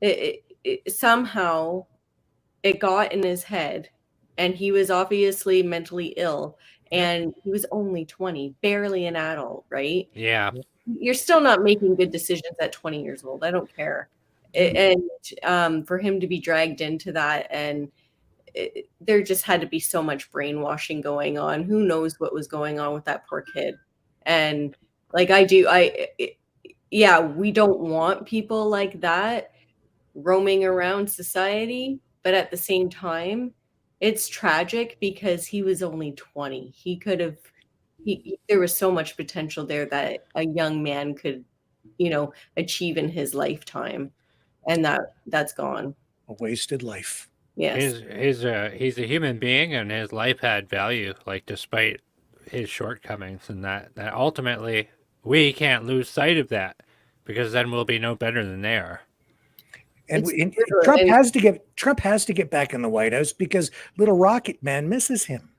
Like, somehow it got in his head, and he was obviously mentally ill, and he was only 20, barely an adult, right? Yeah. You're still not making good decisions at 20 years old. I don't care. And for him to be dragged into that, and there just had to be so much brainwashing going on. Who knows what was going on with that poor kid? And like, yeah, we don't want people like that roaming around society, but at the same time, it's tragic because he was only 20. He could have there was so much potential there that a young man could, achieve in his lifetime, and that's gone. A wasted life. Yes. He's a human being, and his life had value, like, despite his shortcomings, and that ultimately we can't lose sight of that, because then we'll be no better than they are. And Trump has to get back in the White House because little Rocket Man misses him.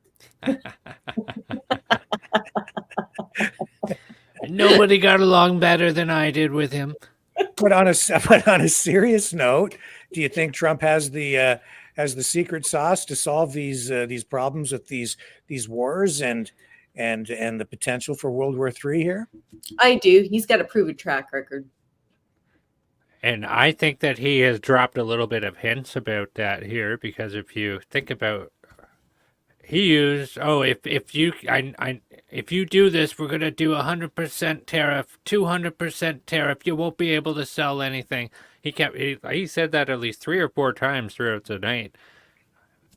Nobody got along better than I did with him. But on a serious note, do you think Trump has the secret sauce to solve these problems with these wars and the potential for World War III here? I do. He's got a proven track record. And I think that he has dropped a little bit of hints about that here, because if you think about, he used, if you do this, we're gonna do 100% tariff, 200% tariff. You won't be able to sell anything. He said that at least 3 or 4 times throughout the night.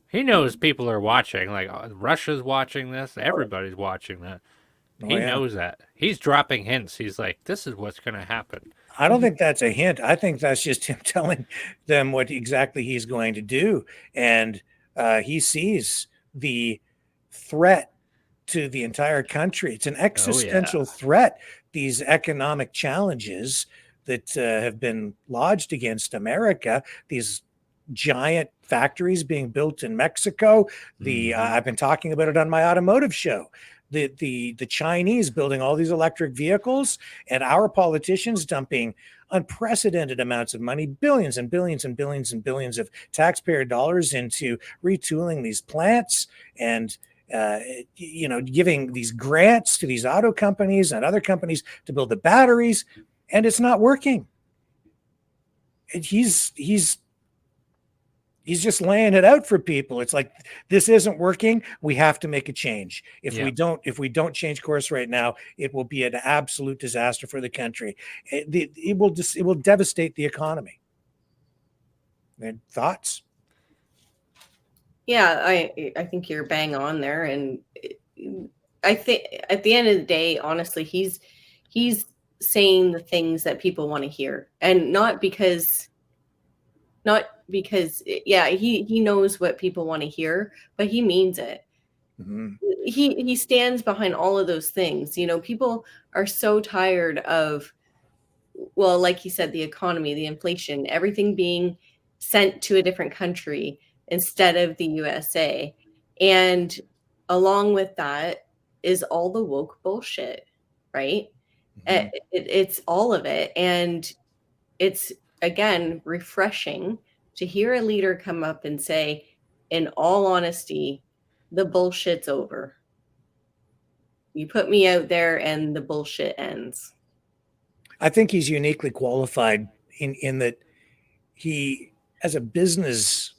He knows people are watching. Like, Russia's watching this. Everybody's watching that. He knows that. He's dropping hints. He's like, this is what's gonna happen. I don't think that's a hint. I think that's just him telling them what exactly he's going to do. And he sees the threat to the entire country. It's an existential threat, these economic challenges that have been lodged against America, these giant factories being built in Mexico. I've been talking about it on my automotive show. the Chinese building all these electric vehicles, and our politicians dumping unprecedented amounts of money, billions and billions and billions and billions of taxpayer dollars into retooling these plants and giving these grants to these auto companies and other companies to build the batteries, and it's not working. And he's just laying it out for people. It's like, this isn't working. We have to make a change. If we don't change course right now, it will be an absolute disaster for the country. It will devastate the economy. And thoughts? Yeah, I think you're bang on there, and I think at the end of the day, honestly, he's saying the things that people want to hear, and not because he knows what people want to hear, but he means it. Mm-hmm. He stands behind all of those things. People are so tired of, well, like he said, the economy, the inflation, everything being sent to a different country instead of the USA. And along with that is all the woke bullshit, right? Mm-hmm. It's all of it. And it's, again, refreshing to hear a leader come up and say, in all honesty, the bullshit's over. You put me out there and the bullshit ends. I think he's uniquely qualified in that he, as a business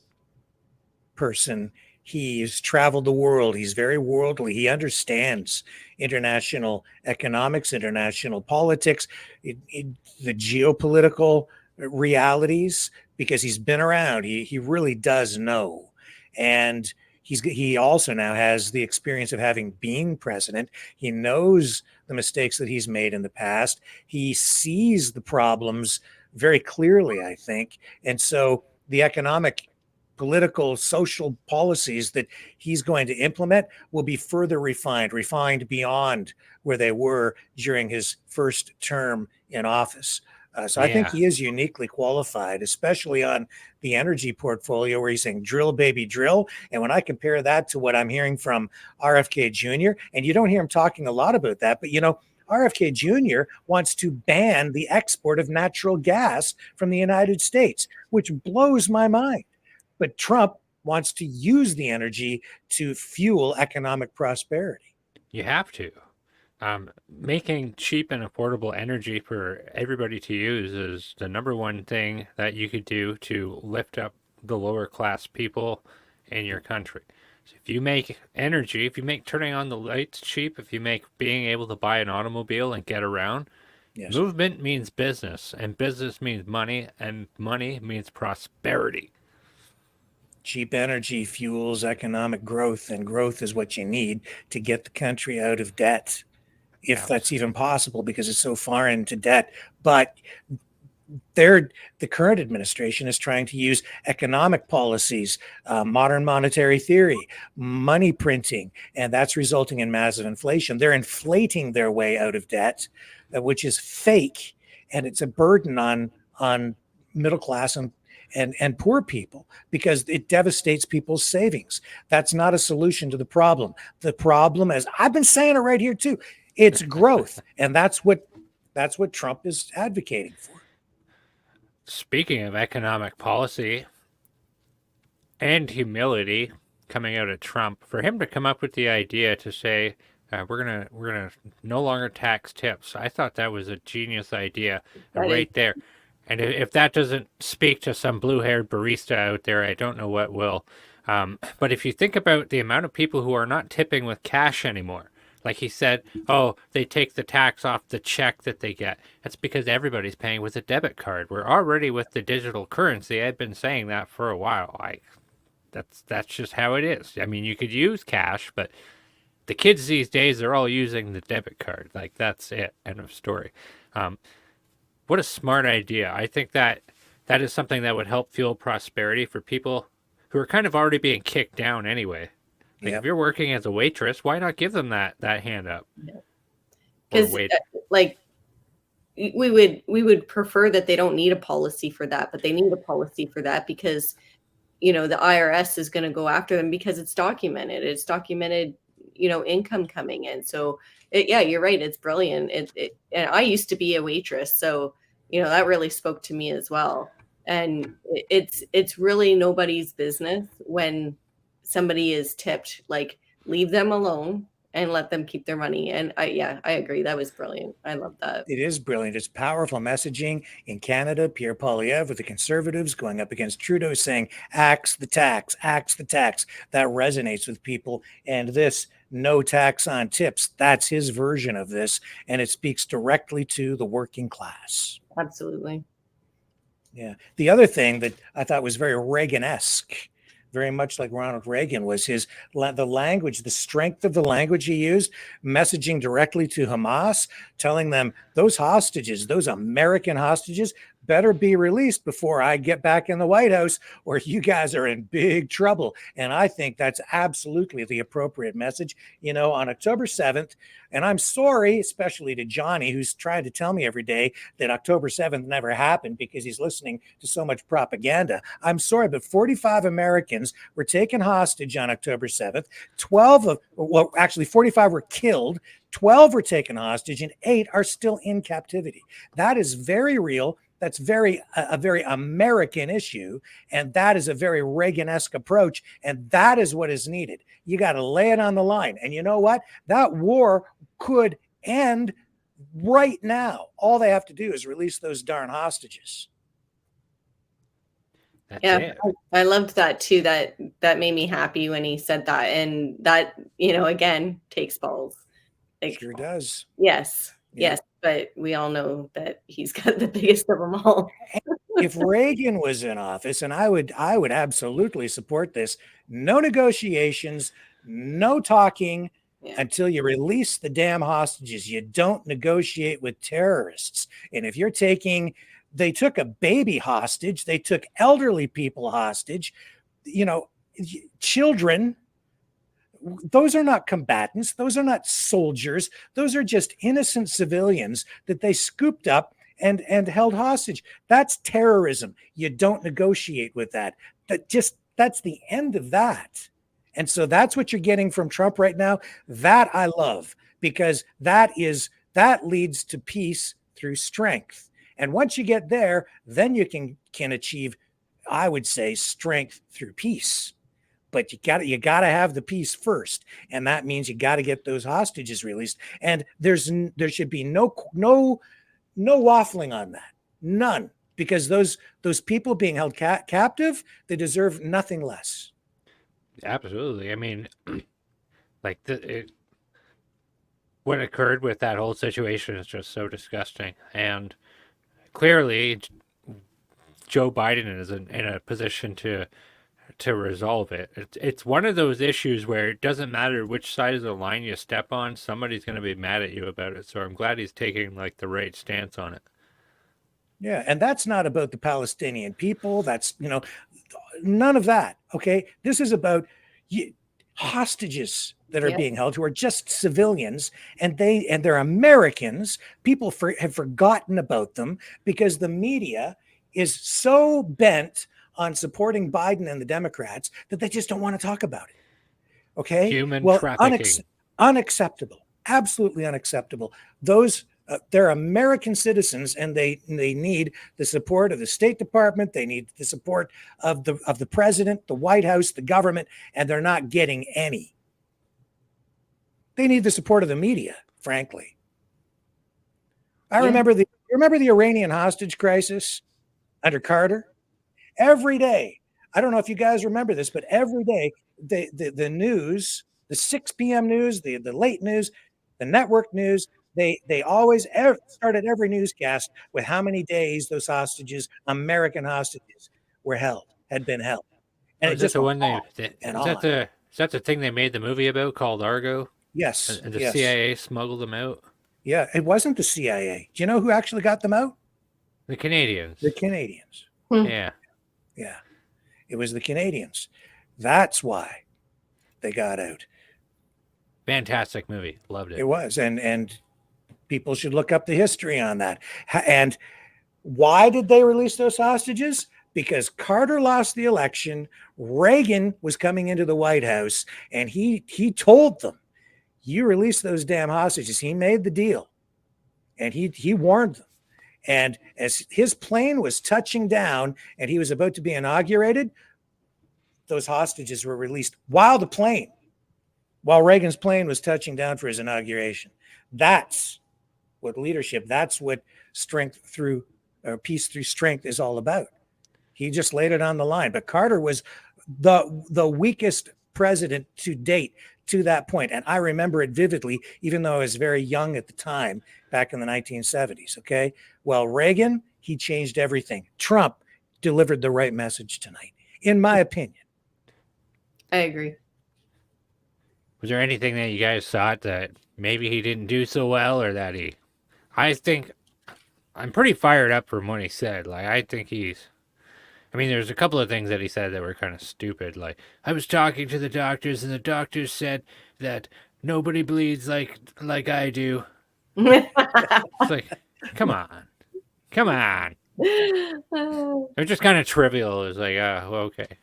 person, he's traveled the world. He's very worldly. He understands international economics, international politics, the geopolitical realities, because he's been around. He really does know. And he also now has the experience of having been president. He knows the mistakes that he's made in the past. He sees the problems very clearly, I think. And so the economic, political, social policies that he's going to implement will be further refined beyond where they were during his first term in office. So I think he is uniquely qualified, especially on the energy portfolio, where he's saying drill, baby, drill. And when I compare that to what I'm hearing from RFK Jr., and you don't hear him talking a lot about that, but RFK Jr. wants to ban the export of natural gas from the United States, which blows my mind. But Trump wants to use the energy to fuel economic prosperity. You have to. Making cheap and affordable energy for everybody to use is the number one thing that you could do to lift up the lower class people in your country. So if you make energy, if you make turning on the lights cheap, if you make being able to buy an automobile and get around, movement means business, and business means money, and money means prosperity. Cheap energy fuels economic growth, and growth is what you need to get the country out of debt, if that's even possible, because it's so far into debt. But the current administration is trying to use economic policies, modern monetary theory, money printing, and that's resulting in massive inflation. They're inflating their way out of debt, which is fake, and it's a burden on middle class and poor people, because it devastates people's savings. That's not a solution to the problem. The problem, as I've been saying it right here too, it's growth, and that's what Trump is advocating for. Speaking of economic policy and humility coming out of Trump, for him to come up with the idea to say we're gonna no longer tax tips, I thought that was a genius idea right there. And if that doesn't speak to some blue-haired barista out there, I don't know what will. But if you think about the amount of people who are not tipping with cash anymore, like he said, they take the tax off the check that they get. That's because everybody's paying with a debit card. We're already with the digital currency. I've been saying that for a while. That's just how it is. I mean, you could use cash, but the kids these days, they're all using the debit card. Like, that's it. End of story. What a smart idea. I think that is something that would help fuel prosperity for people who are kind of already being kicked down anyway. Like, if you're working as a waitress, why not give them that hand up? Because we would prefer that they don't need a policy for that, but they need a policy for that because the IRS is going to go after them because it's documented. It's documented income coming in. So yeah, you're right. It's brilliant. And I used to be a waitress, so that really spoke to me as well. And it's really nobody's business when somebody is tipped. Like, leave them alone and let them keep their money. And I agree. That was brilliant. I love that. It is brilliant. It's powerful messaging. In Canada, Pierre Poilievre with the Conservatives going up against Trudeau saying, axe the tax, axe the tax. That resonates with people. And this no tax on tips, that's his version of this. And it speaks directly to the working class. Absolutely. Yeah. The other thing that I thought was very Reagan-esque, very much like Ronald Reagan, was the language, the strength of the language he used, messaging directly to Hamas, telling them those hostages, those American hostages, better be released before I get back in the White House, or you guys are in big trouble. And I think that's absolutely the appropriate message. On October 7th, and I'm sorry, especially to Johnny, who's trying to tell me every day that October 7th never happened because he's listening to so much propaganda. I'm sorry, but 45 Americans were taken hostage on October 7th. 45 were killed. 12 were taken hostage, and 8 are still in captivity. That is very real. That's a very American issue, and that is a very Reagan-esque approach, and that is what is needed. You got to lay it on the line, and you know what? That war could end right now. All they have to do is release those darn hostages. That's Yeah, it. I loved that too. That made me happy when he said that, and that again takes balls. Like, Sure does. yes, Yeah. yes, but we all know that he's got the biggest of them all. If Reagan was in office, and I would absolutely support this, no negotiations, no talking until you release the damn hostages. You don't negotiate with terrorists. And if you're they took a baby hostage, they took elderly people hostage, children. Those are not combatants. Those are not soldiers. Those are just innocent civilians that they scooped up and held hostage. That's terrorism. You don't negotiate with that. That's the end of that. And so that's what you're getting from Trump right now. That I love, because that leads to peace through strength. And once you get there, then you can achieve, I would say, strength through peace. But you gotta have the peace first, and that means you got to get those hostages released. And there should be no waffling on that, none, because those people being held captive, they deserve nothing less. Absolutely. I mean, like what occurred with that whole situation is just so disgusting, and clearly Joe Biden is in a position to resolve it. It's one of those issues where it doesn't matter which side of the line you step on, somebody's going to be mad at you about it. So I'm glad he's taking the right stance on it. Yeah, and that's not about the Palestinian people. That's none of that. Okay, this is about hostages that are being held, who are just civilians, and they're Americans. People have forgotten about them because the media is so bent on supporting Biden and the Democrats that they just don't want to talk about it. Okay? Human trafficking. Unacceptable. Absolutely unacceptable. They're American citizens, and they need the support of the State Department. They need the support of the president, the White House, the government, and they're not getting any. They need the support of the media, frankly. Remember the Iranian hostage crisis under Carter? Every day, I don't know if you guys remember this, but every day, the news, the 6 p.m. news, the late news, the network news, they always started every newscast with how many days those hostages, American hostages, had been held. And is that the thing they made the movie about called Argo? Yes. And the CIA smuggled them out? Yeah, it wasn't the CIA. Do you know who actually got them out? The Canadians. The Canadians. Yeah. Yeah, it was the Canadians. That's why they got out. Fantastic movie. Loved it. It was. And people should look up the history on that. And why did they release those hostages? Because Carter lost the election. Reagan was coming into the White House, and he told them, you release those damn hostages. He made the deal, and he warned them. And as his plane was touching down and he was about to be inaugurated, those hostages were released while Reagan's plane was touching down for his inauguration. That's what leadership, that's what strength through peace through strength is all about. He just laid it on the line. But Carter was the weakest president to date to that point. And I remember it vividly, even though I was very young at the time, back in the 1970s. Okay. Well, Reagan, he changed everything. Trump delivered the right message tonight, in my opinion. I agree. Was there anything that you guys thought that maybe he didn't do so well, or that I think I'm pretty fired up from what he said. Like, I think there's a couple of things that he said that were kind of stupid. Like, I was talking to the doctors and the doctors said that nobody bleeds like I do. It's like, come on. It was just kind of trivial. It was like, oh, okay.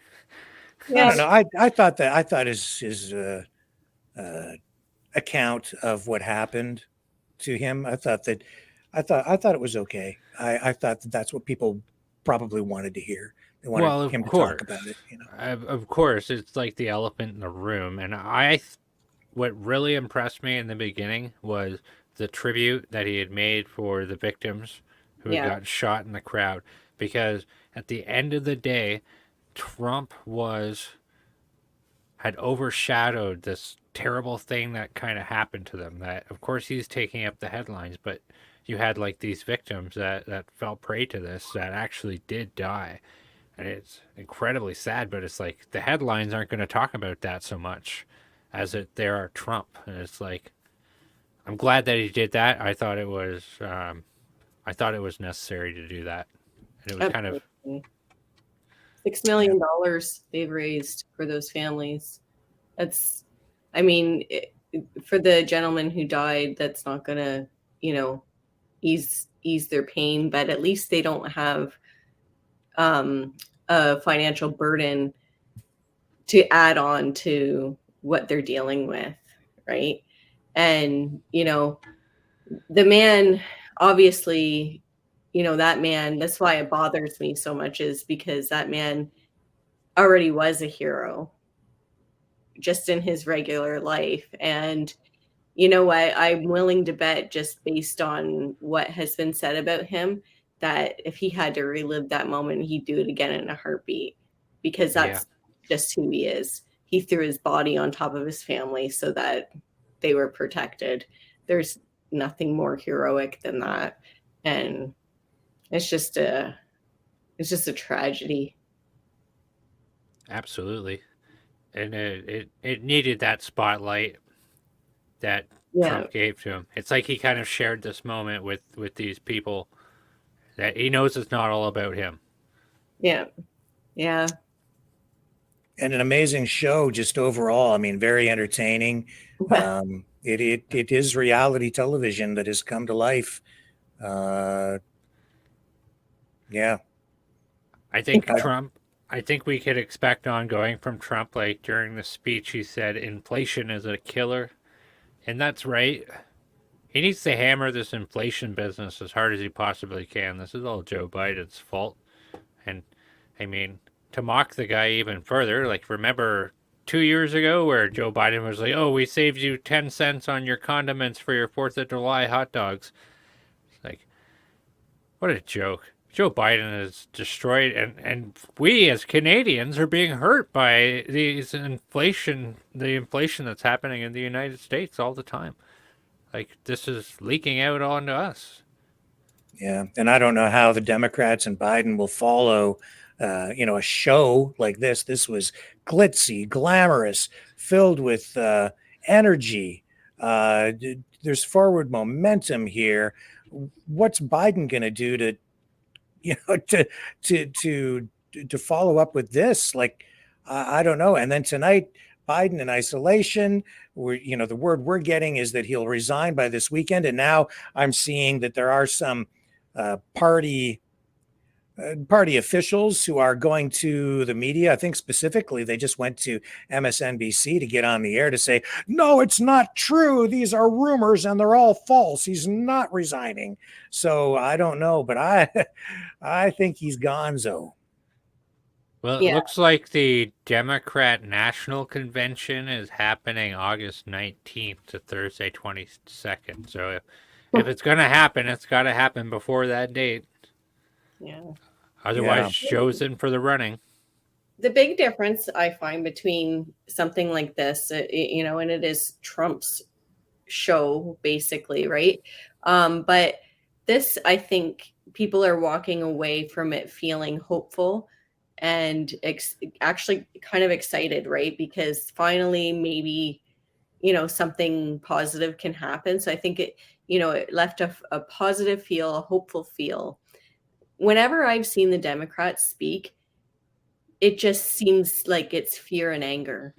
Yeah. I don't know. I thought his account of what happened to him, I thought it was okay. I thought that's what people probably wanted to hear. They wanted him to talk about it. You know? Of course, it's like the elephant in the room. And what really impressed me in the beginning was the tribute that he had made for the victims who got shot in the crowd. Because at the end of the day, Trump had overshadowed this terrible thing that kind of happened to them. That, of course, he's taking up the headlines, but you had like these victims that fell prey to this that actually did die. And it's incredibly sad, but it's like the headlines aren't going to talk about that so much as they are Trump. And it's like, I'm glad that he did that. I thought it was necessary to do that. And it was kind of $6 million they've raised for those families. That's, for the gentleman who died, that's not going to, ease their pain, but at least they don't have a financial burden to add on to what they're dealing with, right? And, the man, obviously, that man, that's why it bothers me so much, is because that man already was a hero just in his regular life. And you know what? I'm willing to bet, just based on what has been said about him, that if he had to relive that moment, he'd do it again in a heartbeat, because that's just who he is. He threw his body on top of his family so that they were protected. There's nothing more heroic than that. And it's just a tragedy. Absolutely. And it needed that spotlight that Trump gave to him. It's like he kind of shared this moment with these people that he knows it's not all about him. Yeah. And an amazing show just overall. Very entertaining. It is reality television that has come to life. I think we could expect ongoing from Trump. Like during the speech, he said inflation is a killer. And that's right. He needs to hammer this inflation business as hard as he possibly can. This is all Joe Biden's fault. And to mock the guy even further, like, remember 2 years ago where Joe Biden was like, oh, we saved you 10 cents on your condiments for your 4th of July hot dogs. It's like, what a joke. Joe Biden is destroyed, and we as Canadians are being hurt by the inflation that's happening in the United States all the time. Like, this is leaking out onto us. Yeah, and I don't know how the Democrats and Biden will follow, a show like this. This was glitzy, glamorous, filled with energy. There's forward momentum here. What's Biden going to do to follow up with this? Like, I don't know. And then tonight, Biden in isolation. The word we're getting is that he'll resign by this weekend. And now I'm seeing that there are some party party officials who are going to the media. I think specifically they just went to MSNBC to get on the air to say, no, it's not true. These are rumors and they're all false. He's not resigning. So I don't know, but I think he's gonzo. Well, it Yeah. looks like the Democrat National Convention is happening August 19th to Thursday 22nd. So if it's going to happen, it's got to happen before that date. Yeah. Otherwise, chosen for the running. The big difference I find between something like this, you know, and it is Trump's show, basically, right? But this, I think people are walking away from it feeling hopeful and actually kind of excited, right? Because finally, maybe, you know, something positive can happen. So I think it, you know, it left a positive feel, a hopeful feel. Whenever I've seen the Democrats speak, it just seems like it's fear and anger,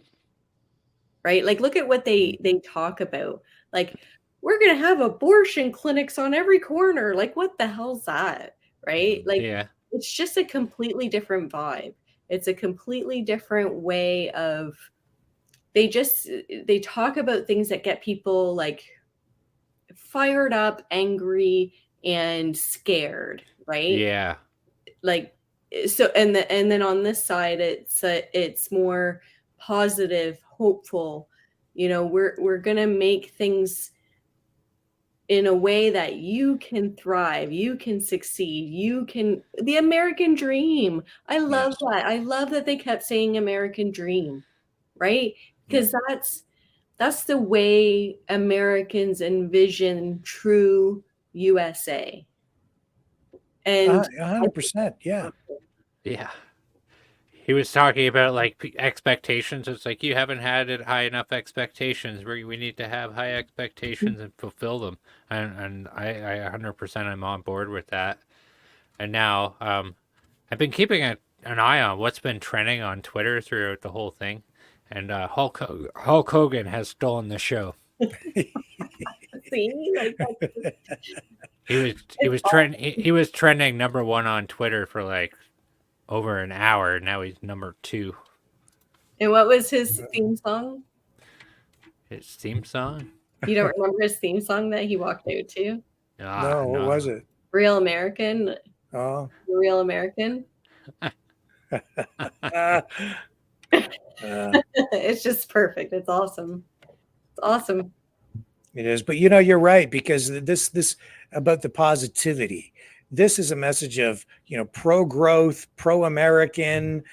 right? Like, look at what they talk about. Like, we're going to have abortion clinics on every corner. Like, what the hell's that, right? Like, Yeah. it's just a completely different vibe. It's a completely different way of, they talk about things that get people like fired up, angry, and scared, right? Yeah. Like, so, and then on this side, it's more positive, hopeful. You know, we're gonna make things in a way that you can thrive, you can succeed, you can, the American dream. I love that. I love that they kept saying American dream, right? Because that's the way Americans envision true USA. And 100%. Yeah. Yeah. He was talking about like expectations. It's like you haven't had it high enough expectations. We need to have high expectations and fulfill them. And I 100% am on board with that. And now I've been keeping an eye on what's been trending on Twitter throughout the whole thing. And Hulk Hogan has stolen the show. see, like, He was trending number 1 on Twitter for like over an hour. Now he's number 2. and what was his theme song? His theme song? You don't remember his theme song that he walked out to? No, what was it? Real American. Oh. Real American. It's just perfect. It's awesome. It's awesome. It is, but you know, you're right, because this about the positivity. This is a message of, you know, pro-growth, pro-American,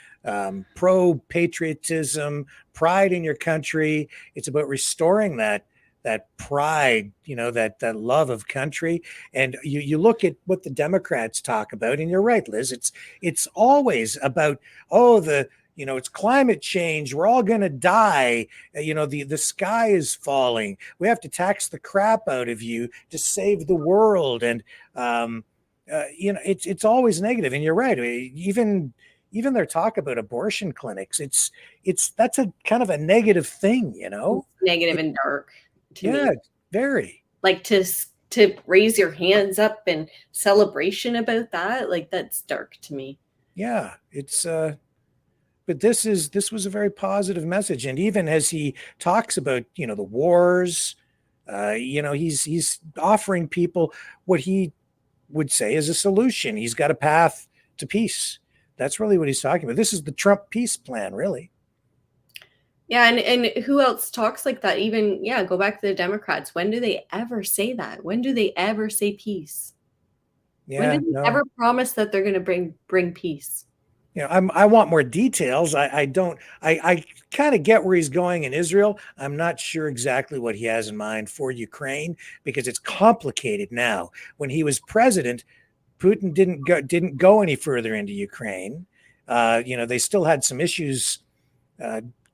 pro-patriotism, pride in your country. It's about restoring that pride, you know, that love of country. And you look at what the Democrats talk about, and you're right, Liz. It's always about, you know, it's climate change. We're all going to die. You know, the sky is falling. We have to tax the crap out of you to save the world. And, you know, it's always negative. And you're right. Even their talk about abortion clinics, that's a kind of a negative thing, you know? It's negative and dark to me. Yeah, very. Like to raise your hands up in celebration about that, like, that's dark to me. Yeah, it's but this was a very positive message. And even as he talks about, you know, the wars, you know, he's offering people what he would say is a solution. He's got a path to peace. That's really what he's talking about. This is the Trump peace plan, really. Yeah, and who else talks like that? Even, yeah, go back to the Democrats. When do they ever say that? When do they ever say peace? Yeah, when do they ever promise that they're going to bring peace? You know, I want more details. I kind of get where he's going in Israel. I'm not sure exactly what he has in mind for Ukraine, because it's complicated now. When he was president, Putin didn't go any further into Ukraine. You know, they still had some issues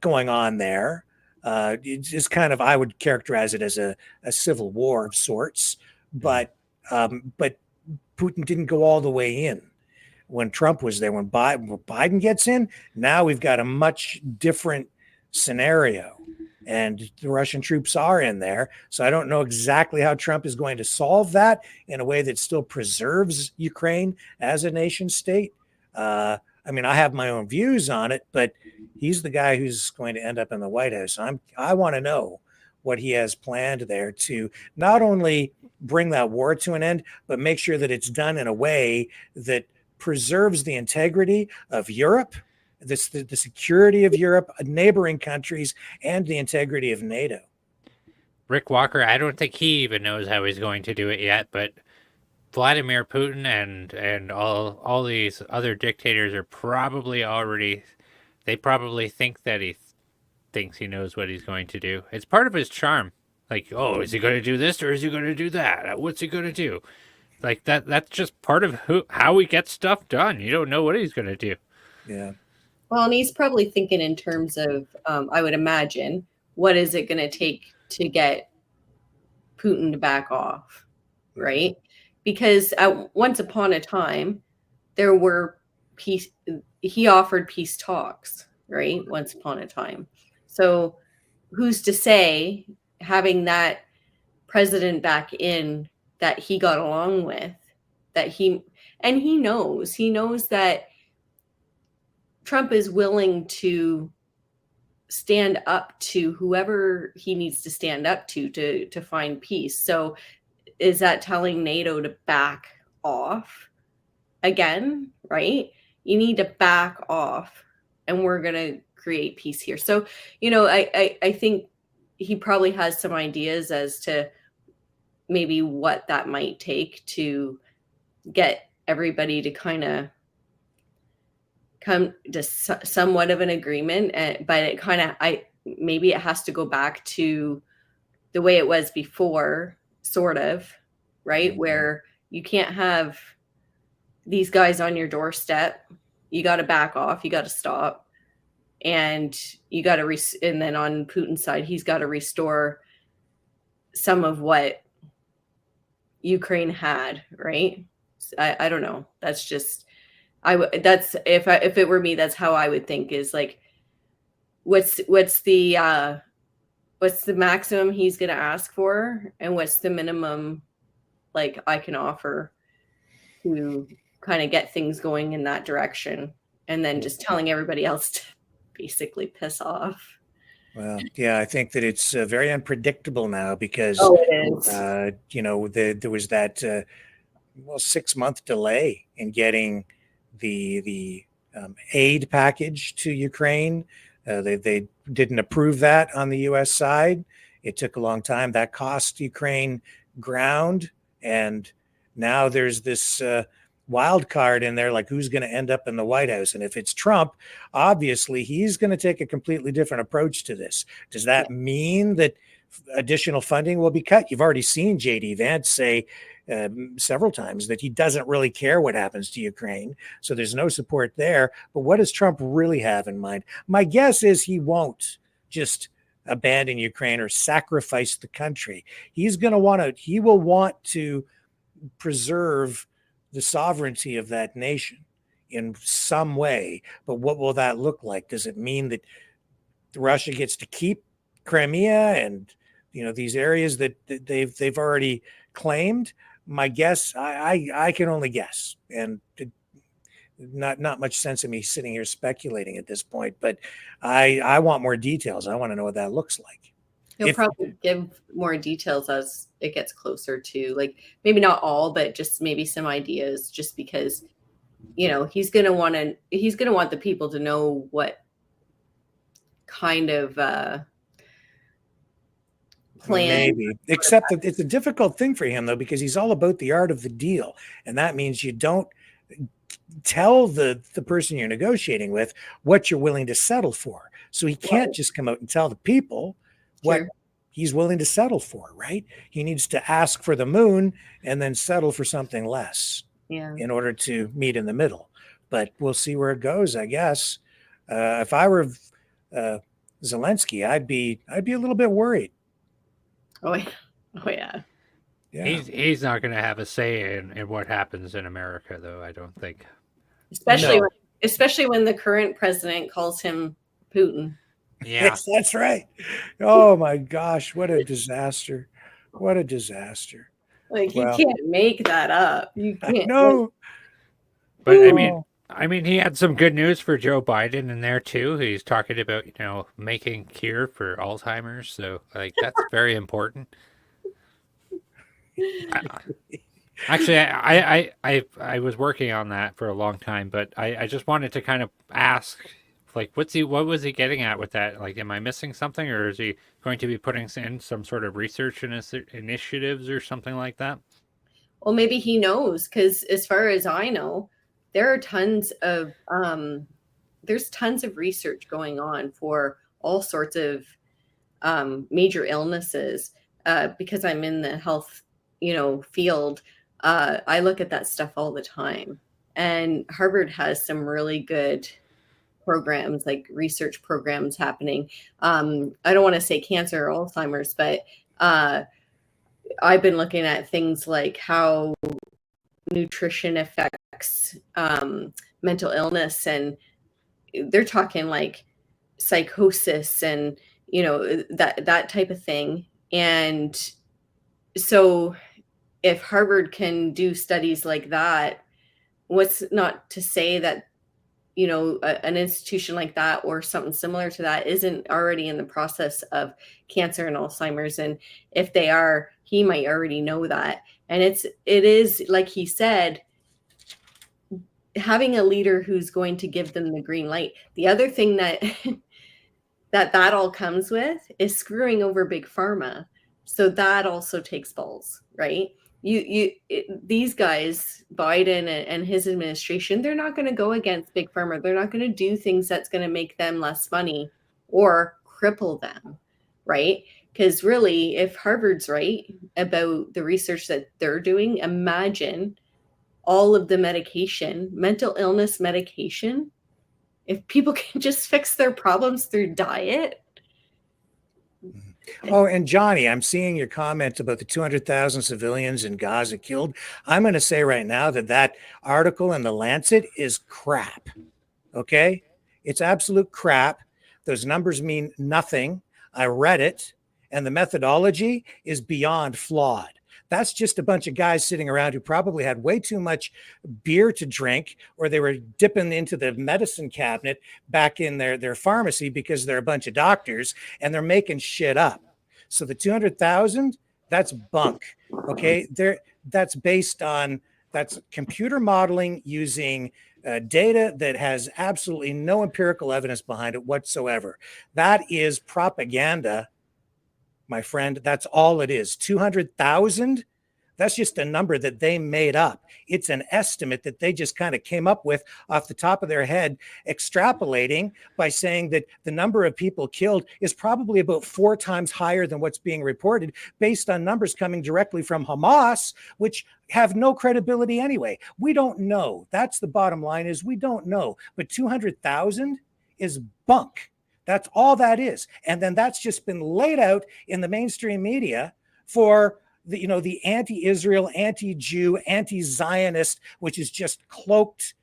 going on there. It's kind of, I would characterize it as a civil war of sorts, but Putin didn't go all the way in when Trump was there. When Biden gets in, now we've got a much different scenario. and the Russian troops are in there. So I don't know exactly how Trump is going to solve that in a way that still preserves Ukraine as a nation state. I mean, I have my own views on it, but he's the guy who's going to end up in the White House. I want to know what he has planned there to not only bring that war to an end, but make sure that it's done in a way that preserves the integrity of Europe, the security of Europe, neighboring countries, and the integrity of NATO. Rick Walker, I don't think he even knows how he's going to do it yet, but Vladimir Putin and all these other dictators are probably already, they probably think that he thinks he knows what he's going to do. It's part of his charm. Like, oh, is he going to do this or is he going to do that? What's he going to do? Like that's just part of how he gets stuff done. You don't know what he's going to do. Yeah. Well, and he's probably thinking in terms of, I would imagine, what is it going to take to get Putin to back off, right? Because once upon a time, there were he offered peace talks, right? Once upon a time. So who's to say having that president back in that he got along with, that he knows that Trump is willing to stand up to whoever he needs to stand up to find peace. So is that telling NATO to back off again, right? You need to back off and we're going to create peace here. So, I think he probably has some ideas as to maybe what that might take to get everybody to kind of come to somewhat of an agreement. But it kind of, maybe it has to go back to the way it was before, sort of, right? Where you can't have these guys on your doorstep. You got to back off. You got to stop. And you got to, and then on Putin's side, he's got to restore some of what Ukraine had, right? I don't know. That's just, that's, if it were me, that's how I would think, is like, what's the maximum he's going to ask for, and what's the minimum like I can offer to kind of get things going in that direction, and then just telling everybody else to basically piss off. Well, yeah, I think that it's very unpredictable now because, it is. There was that 6-month delay in getting the aid package to Ukraine. They didn't approve that on the U.S. side. It took a long time. That cost Ukraine ground, and now there's this wild card in there, like who's going to end up in the White House. And if it's Trump, obviously he's going to take a completely different approach to this. Does that mean that additional funding will be cut? You've already seen J.D. Vance say several times that he doesn't really care what happens to Ukraine. So there's no support there. But what does Trump really have in mind? My guess is he won't just abandon Ukraine or sacrifice the country. He will want to preserve the sovereignty of that nation in some way. But what will that look like? Does it mean that Russia gets to keep Crimea and these areas that they've already claimed? My guess, I can only guess, and not much sense in me sitting here speculating at this point. But I want more details. I want to know what that looks like. He'll probably give more details as it gets closer to, like, maybe not all, but just maybe some ideas, just because, he's going to want the people to know what kind of plan. Maybe, except that it's a difficult thing for him, though, because he's all about the art of the deal. And that means you don't tell the person you're negotiating with what you're willing to settle for. So he can't just come out and tell the people what he's willing to settle for, right? He needs to ask for the moon and then settle for something less in order to meet in the middle. But we'll see where it goes, I guess. If I were Zelensky, I'd be a little bit worried. Oh yeah. He's not going to have a say in what happens in America, though, I don't think. Especially when the current president calls him Putin. Yeah. Yes, that's right. Oh my gosh, what a disaster. What a disaster. Like you Well, can't make that up. You I can't. Like, know. But Oh, I mean, he had some good news for Joe Biden in there too. He's talking about, making cure for Alzheimer's. So, like, that's very important. I, actually, I was working on that for a long time, but I just wanted to kind of ask, like, what was he getting at with that? Like, am I missing something, or is he going to be putting in some sort of research initiatives or something like that? well, maybe he knows because, as far as I know, there are tons of there's tons of research going on for all sorts of major illnesses. Because I'm in the health, field, I look at that stuff all the time. And Harvard has some really good programs, like research programs happening. I don't want to say cancer or Alzheimer's, but I've been looking at things like how nutrition affects mental illness, and they're talking like psychosis and that type of thing. And so if Harvard can do studies like that, what's not to say that an institution like that or something similar to that isn't already in the process of cancer and Alzheimer's? And if they are, he might already know that. And it is like he said, having a leader who's going to give them the green light. The other thing that that all comes with is screwing over big pharma. So that also takes balls, right? These guys, Biden and his administration, they're not going to go against big pharma. They're not going to do things that's going to make them less money or cripple them, right? Because really, if Harvard's right about the research that they're doing, imagine all of the medication, mental illness medication, if people can just fix their problems through diet. oh, and Johnny, I'm seeing your comments about the 200,000 civilians in Gaza killed. I'm going to say right now that article in the Lancet is crap. Okay? It's absolute crap. Those numbers mean nothing. I read it, and the methodology is beyond flawed. That's just a bunch of guys sitting around who probably had way too much beer to drink, or they were dipping into the medicine cabinet back in their pharmacy because they're a bunch of doctors and they're making shit up. So the 200,000, that's bunk. Okay. That's computer modeling using data that has absolutely no empirical evidence behind it whatsoever. That is propaganda, my friend. That's all it is. 200,000. That's just a number that they made up. It's an estimate that they just kind of came up with off the top of their head, extrapolating by saying that the number of people killed is probably about 4 times higher than what's being reported based on numbers coming directly from Hamas, which have no credibility anyway. We don't know. That's the bottom line, is we don't know. But 200,000 is bunk. That's all that is. And then that's just been laid out in the mainstream media for the anti-Israel, anti-Jew, anti-Zionist, which is just cloaked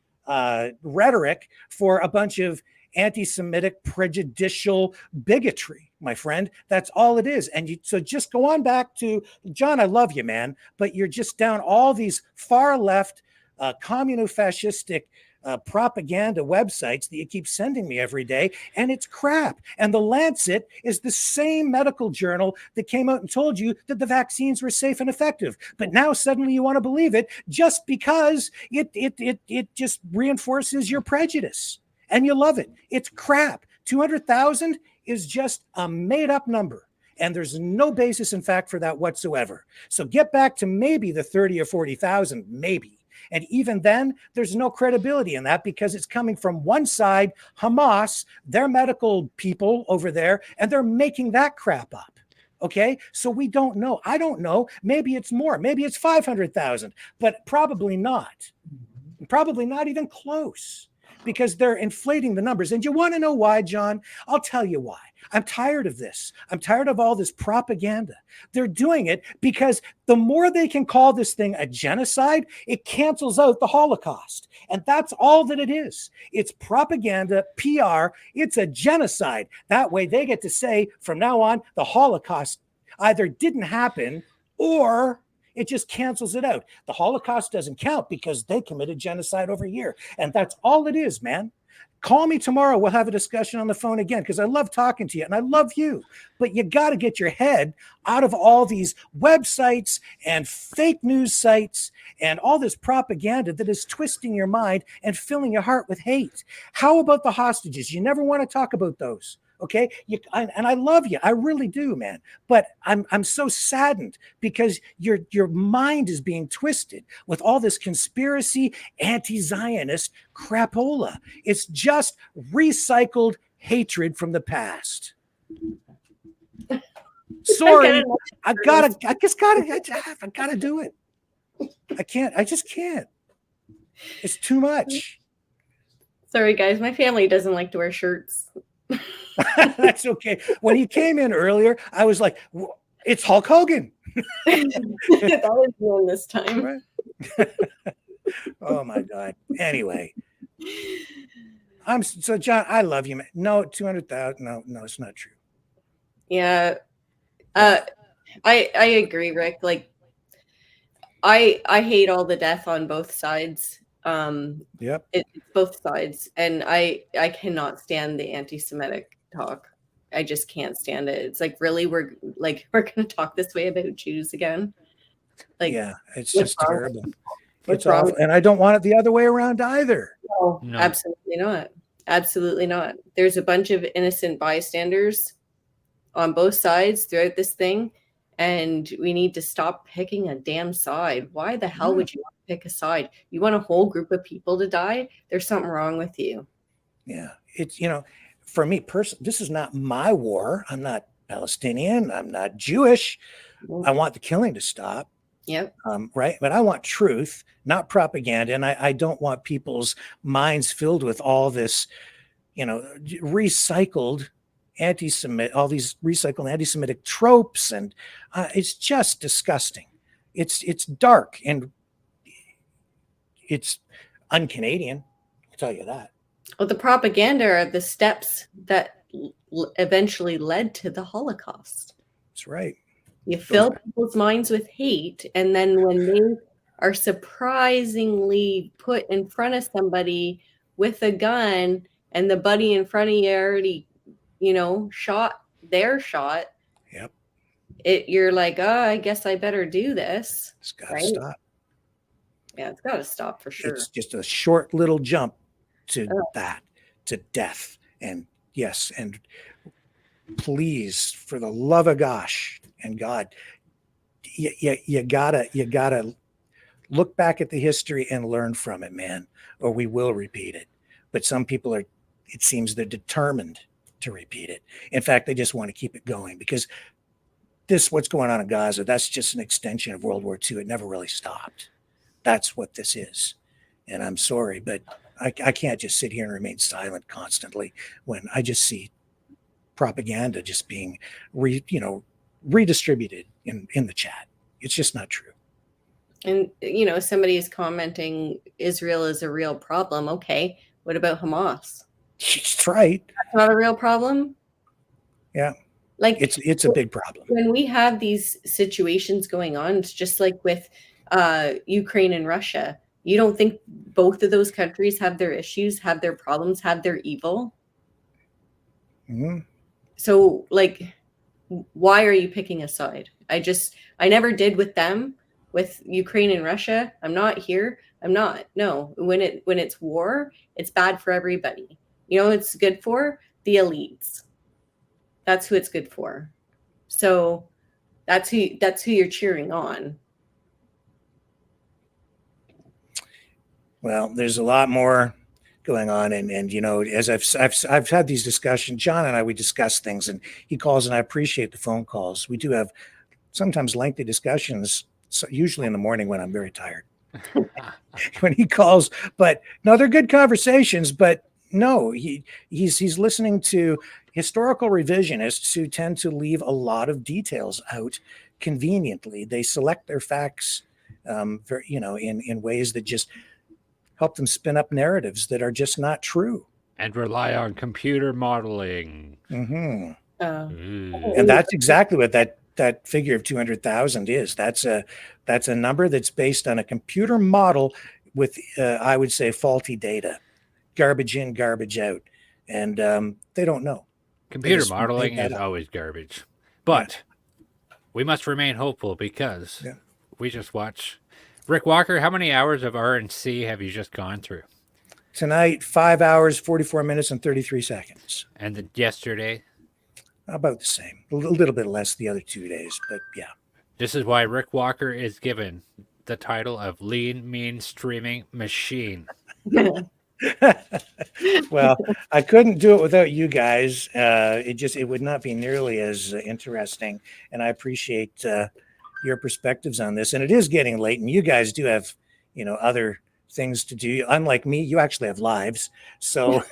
rhetoric for a bunch of anti-Semitic, prejudicial bigotry, my friend. That's all it is. And so just go on back to, John, I love you, man, but you're just down all these far left, communo-fascistic propaganda websites that you keep sending me every day, and it's crap. And the Lancet is the same medical journal that came out and told you that the vaccines were safe and effective. But now suddenly you want to believe it just because it just reinforces your prejudice, and you love it. It's crap. 200,000 is just a made-up number. And there's no basis in fact for that whatsoever. So get back to maybe the 30 or 40,000, maybe. And even then, there's no credibility in that because it's coming from one side, Hamas, their medical people over there, and they're making that crap up. Okay, so we don't know. I don't know. Maybe it's more. Maybe it's 500,000, but probably not. Probably not even close, because they're inflating the numbers. And you want to know why, John? I'll tell you why. I'm tired of this. I'm tired of all this propaganda. They're doing it because the more they can call this thing a genocide, it cancels out the Holocaust. And that's all that it is. It's propaganda, PR. It's a genocide. That way they get to say from now on, the Holocaust either didn't happen or it just cancels it out. The Holocaust doesn't count because they committed genocide over here. And that's all it is, man. Call me tomorrow. We'll have a discussion on the phone again because I love talking to you and I love you. But you got to get your head out of all these websites and fake news sites and all this propaganda that is twisting your mind and filling your heart with hate. How about the hostages? You never want to talk about those. Okay. And I love you. I really do, man. But I'm so saddened because your mind is being twisted with all this conspiracy, anti-Zionist crapola. It's just recycled hatred from the past. Sorry. I gotta do it. I just can't. It's too much. Sorry, guys. My family doesn't like to wear shirts. That's okay. When he came in earlier, I was like, it's Hulk Hogan. That was one this time. Right? Oh my God. Anyway. So John, I love you, man. No, 200,000. No, it's not true. Yeah. I agree, Rick. Like I hate all the death on both sides. Yep. It's both sides. And I cannot stand the anti-Semitic talk. I just can't stand it. It's like, really, we're gonna talk this way about Jews again. Like, yeah, it's just terrible. What's It's awful. And I don't want it the other way around either. No, absolutely not. Absolutely not. There's a bunch of innocent bystanders on both sides throughout this thing, and we need to stop picking a damn side. Why the hell would you want to pick a side? You want a whole group of people to die? There's something wrong with you. Yeah, it's, for me personally, this is not my war. I'm not Palestinian. I'm not Jewish. I want the killing to stop. Yep. Right. But I want truth, not propaganda. And I don't want people's minds filled with all this, recycled anti-Semitic, all these recycled anti-Semitic tropes. And it's just disgusting. It's dark and it's un-Canadian. I'll tell you that. Well, the propaganda are the steps that eventually led to the Holocaust. That's right. You fill people's minds with hate, and then when they are surprisingly put in front of somebody with a gun, and the buddy in front of you already, shot their shot. Yep. You're like, oh, I guess I better do this. It's got to stop. Yeah, it's got to stop for sure. It's just a short little jump to to death. And yes, and please, for the love of gosh and God, you gotta look back at the history and learn from it, man, or we will repeat it. But some people it seems they're determined to repeat it. In fact, they just want to keep it going because what's going on in Gaza, that's just an extension of World War II. It never really stopped. That's what this is. And I'm sorry, but I can't just sit here and remain silent constantly when I just see propaganda just being redistributed in the chat. It's just not true. And, somebody is commenting Israel is a real problem. Okay. What about Hamas? That's right. That's not a real problem. Yeah. Like it's a big problem. When we have these situations going on, it's just like with Ukraine and Russia. You don't think both of those countries have their issues, have their problems, have their evil? Mm-hmm. So, why are you picking a side? I never did with them, with Ukraine and Russia. I'm not here. I'm not. No, when it's war, it's bad for everybody. It's good for the elites. That's who it's good for. So that's who you're cheering on. Well, there's a lot more going on, and as I've had these discussions, John and we discuss things, and he calls, and I appreciate the phone calls. We do have sometimes lengthy discussions, usually in the morning when I'm very tired. When he calls, but no, they're good conversations. But No, he's listening to historical revisionists who tend to leave a lot of details out conveniently. They select their facts, in ways that just help them spin up narratives that are just not true. And rely on computer modeling. Mm-hmm. Ooh. And that's exactly what that figure of 200,000 is. That's a number that's based on a computer model with, I would say, faulty data, garbage in, garbage out, and they don't know. Computer modeling is always garbage, but we must remain hopeful because we just watched. Rick Walker, how many hours of RNC have you just gone through? Tonight, 5 hours, 44 minutes, and 33 seconds. And yesterday? About the same. A little bit less the other 2 days, but yeah. This is why Rick Walker is given the title of Lean Mean Streaming Machine. Well, I couldn't do it without you guys. It would not be nearly as interesting, and I appreciate your perspectives on this. And it is getting late, and you guys do have, other things to do. Unlike me, you actually have lives. So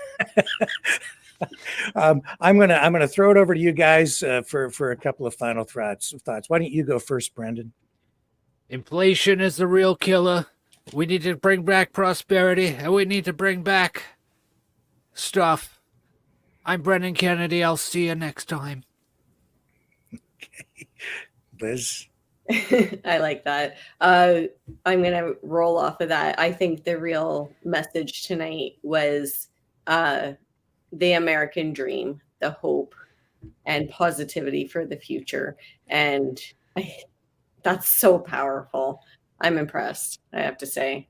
I'm gonna throw it over to you guys for a couple of final thoughts. Why don't you go first, Brendan? Inflation is the real killer. We need to bring back prosperity, and we need to bring back stuff. I'm Brendan Kennedy. I'll see you next time. Okay. Liz? I like that. I'm going to roll off of that. I think the real message tonight was the American dream, the hope and positivity for the future. And that's so powerful. I'm impressed, I have to say.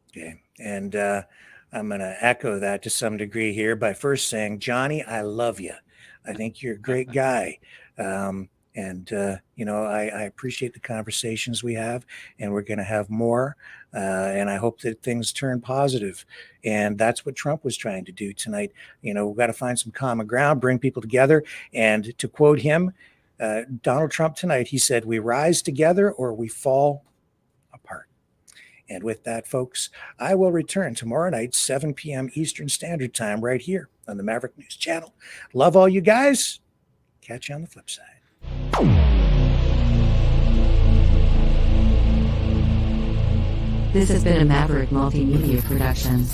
Okay. And I'm going to echo that to some degree here by first saying, Johnny, I love you. I think you're a great guy. I appreciate the conversations we have, and we're going to have more. And I hope that things turn positive. And that's what Trump was trying to do tonight. We've got to find some common ground, bring people together. And to quote him, Donald Trump tonight, he said, we rise together or we fall apart. And with that, folks, I will return tomorrow night, 7 p.m. Eastern Standard Time, right here on the Maverick News Channel. Love all you guys. Catch you on the flip side. This has been a Maverick Multimedia production.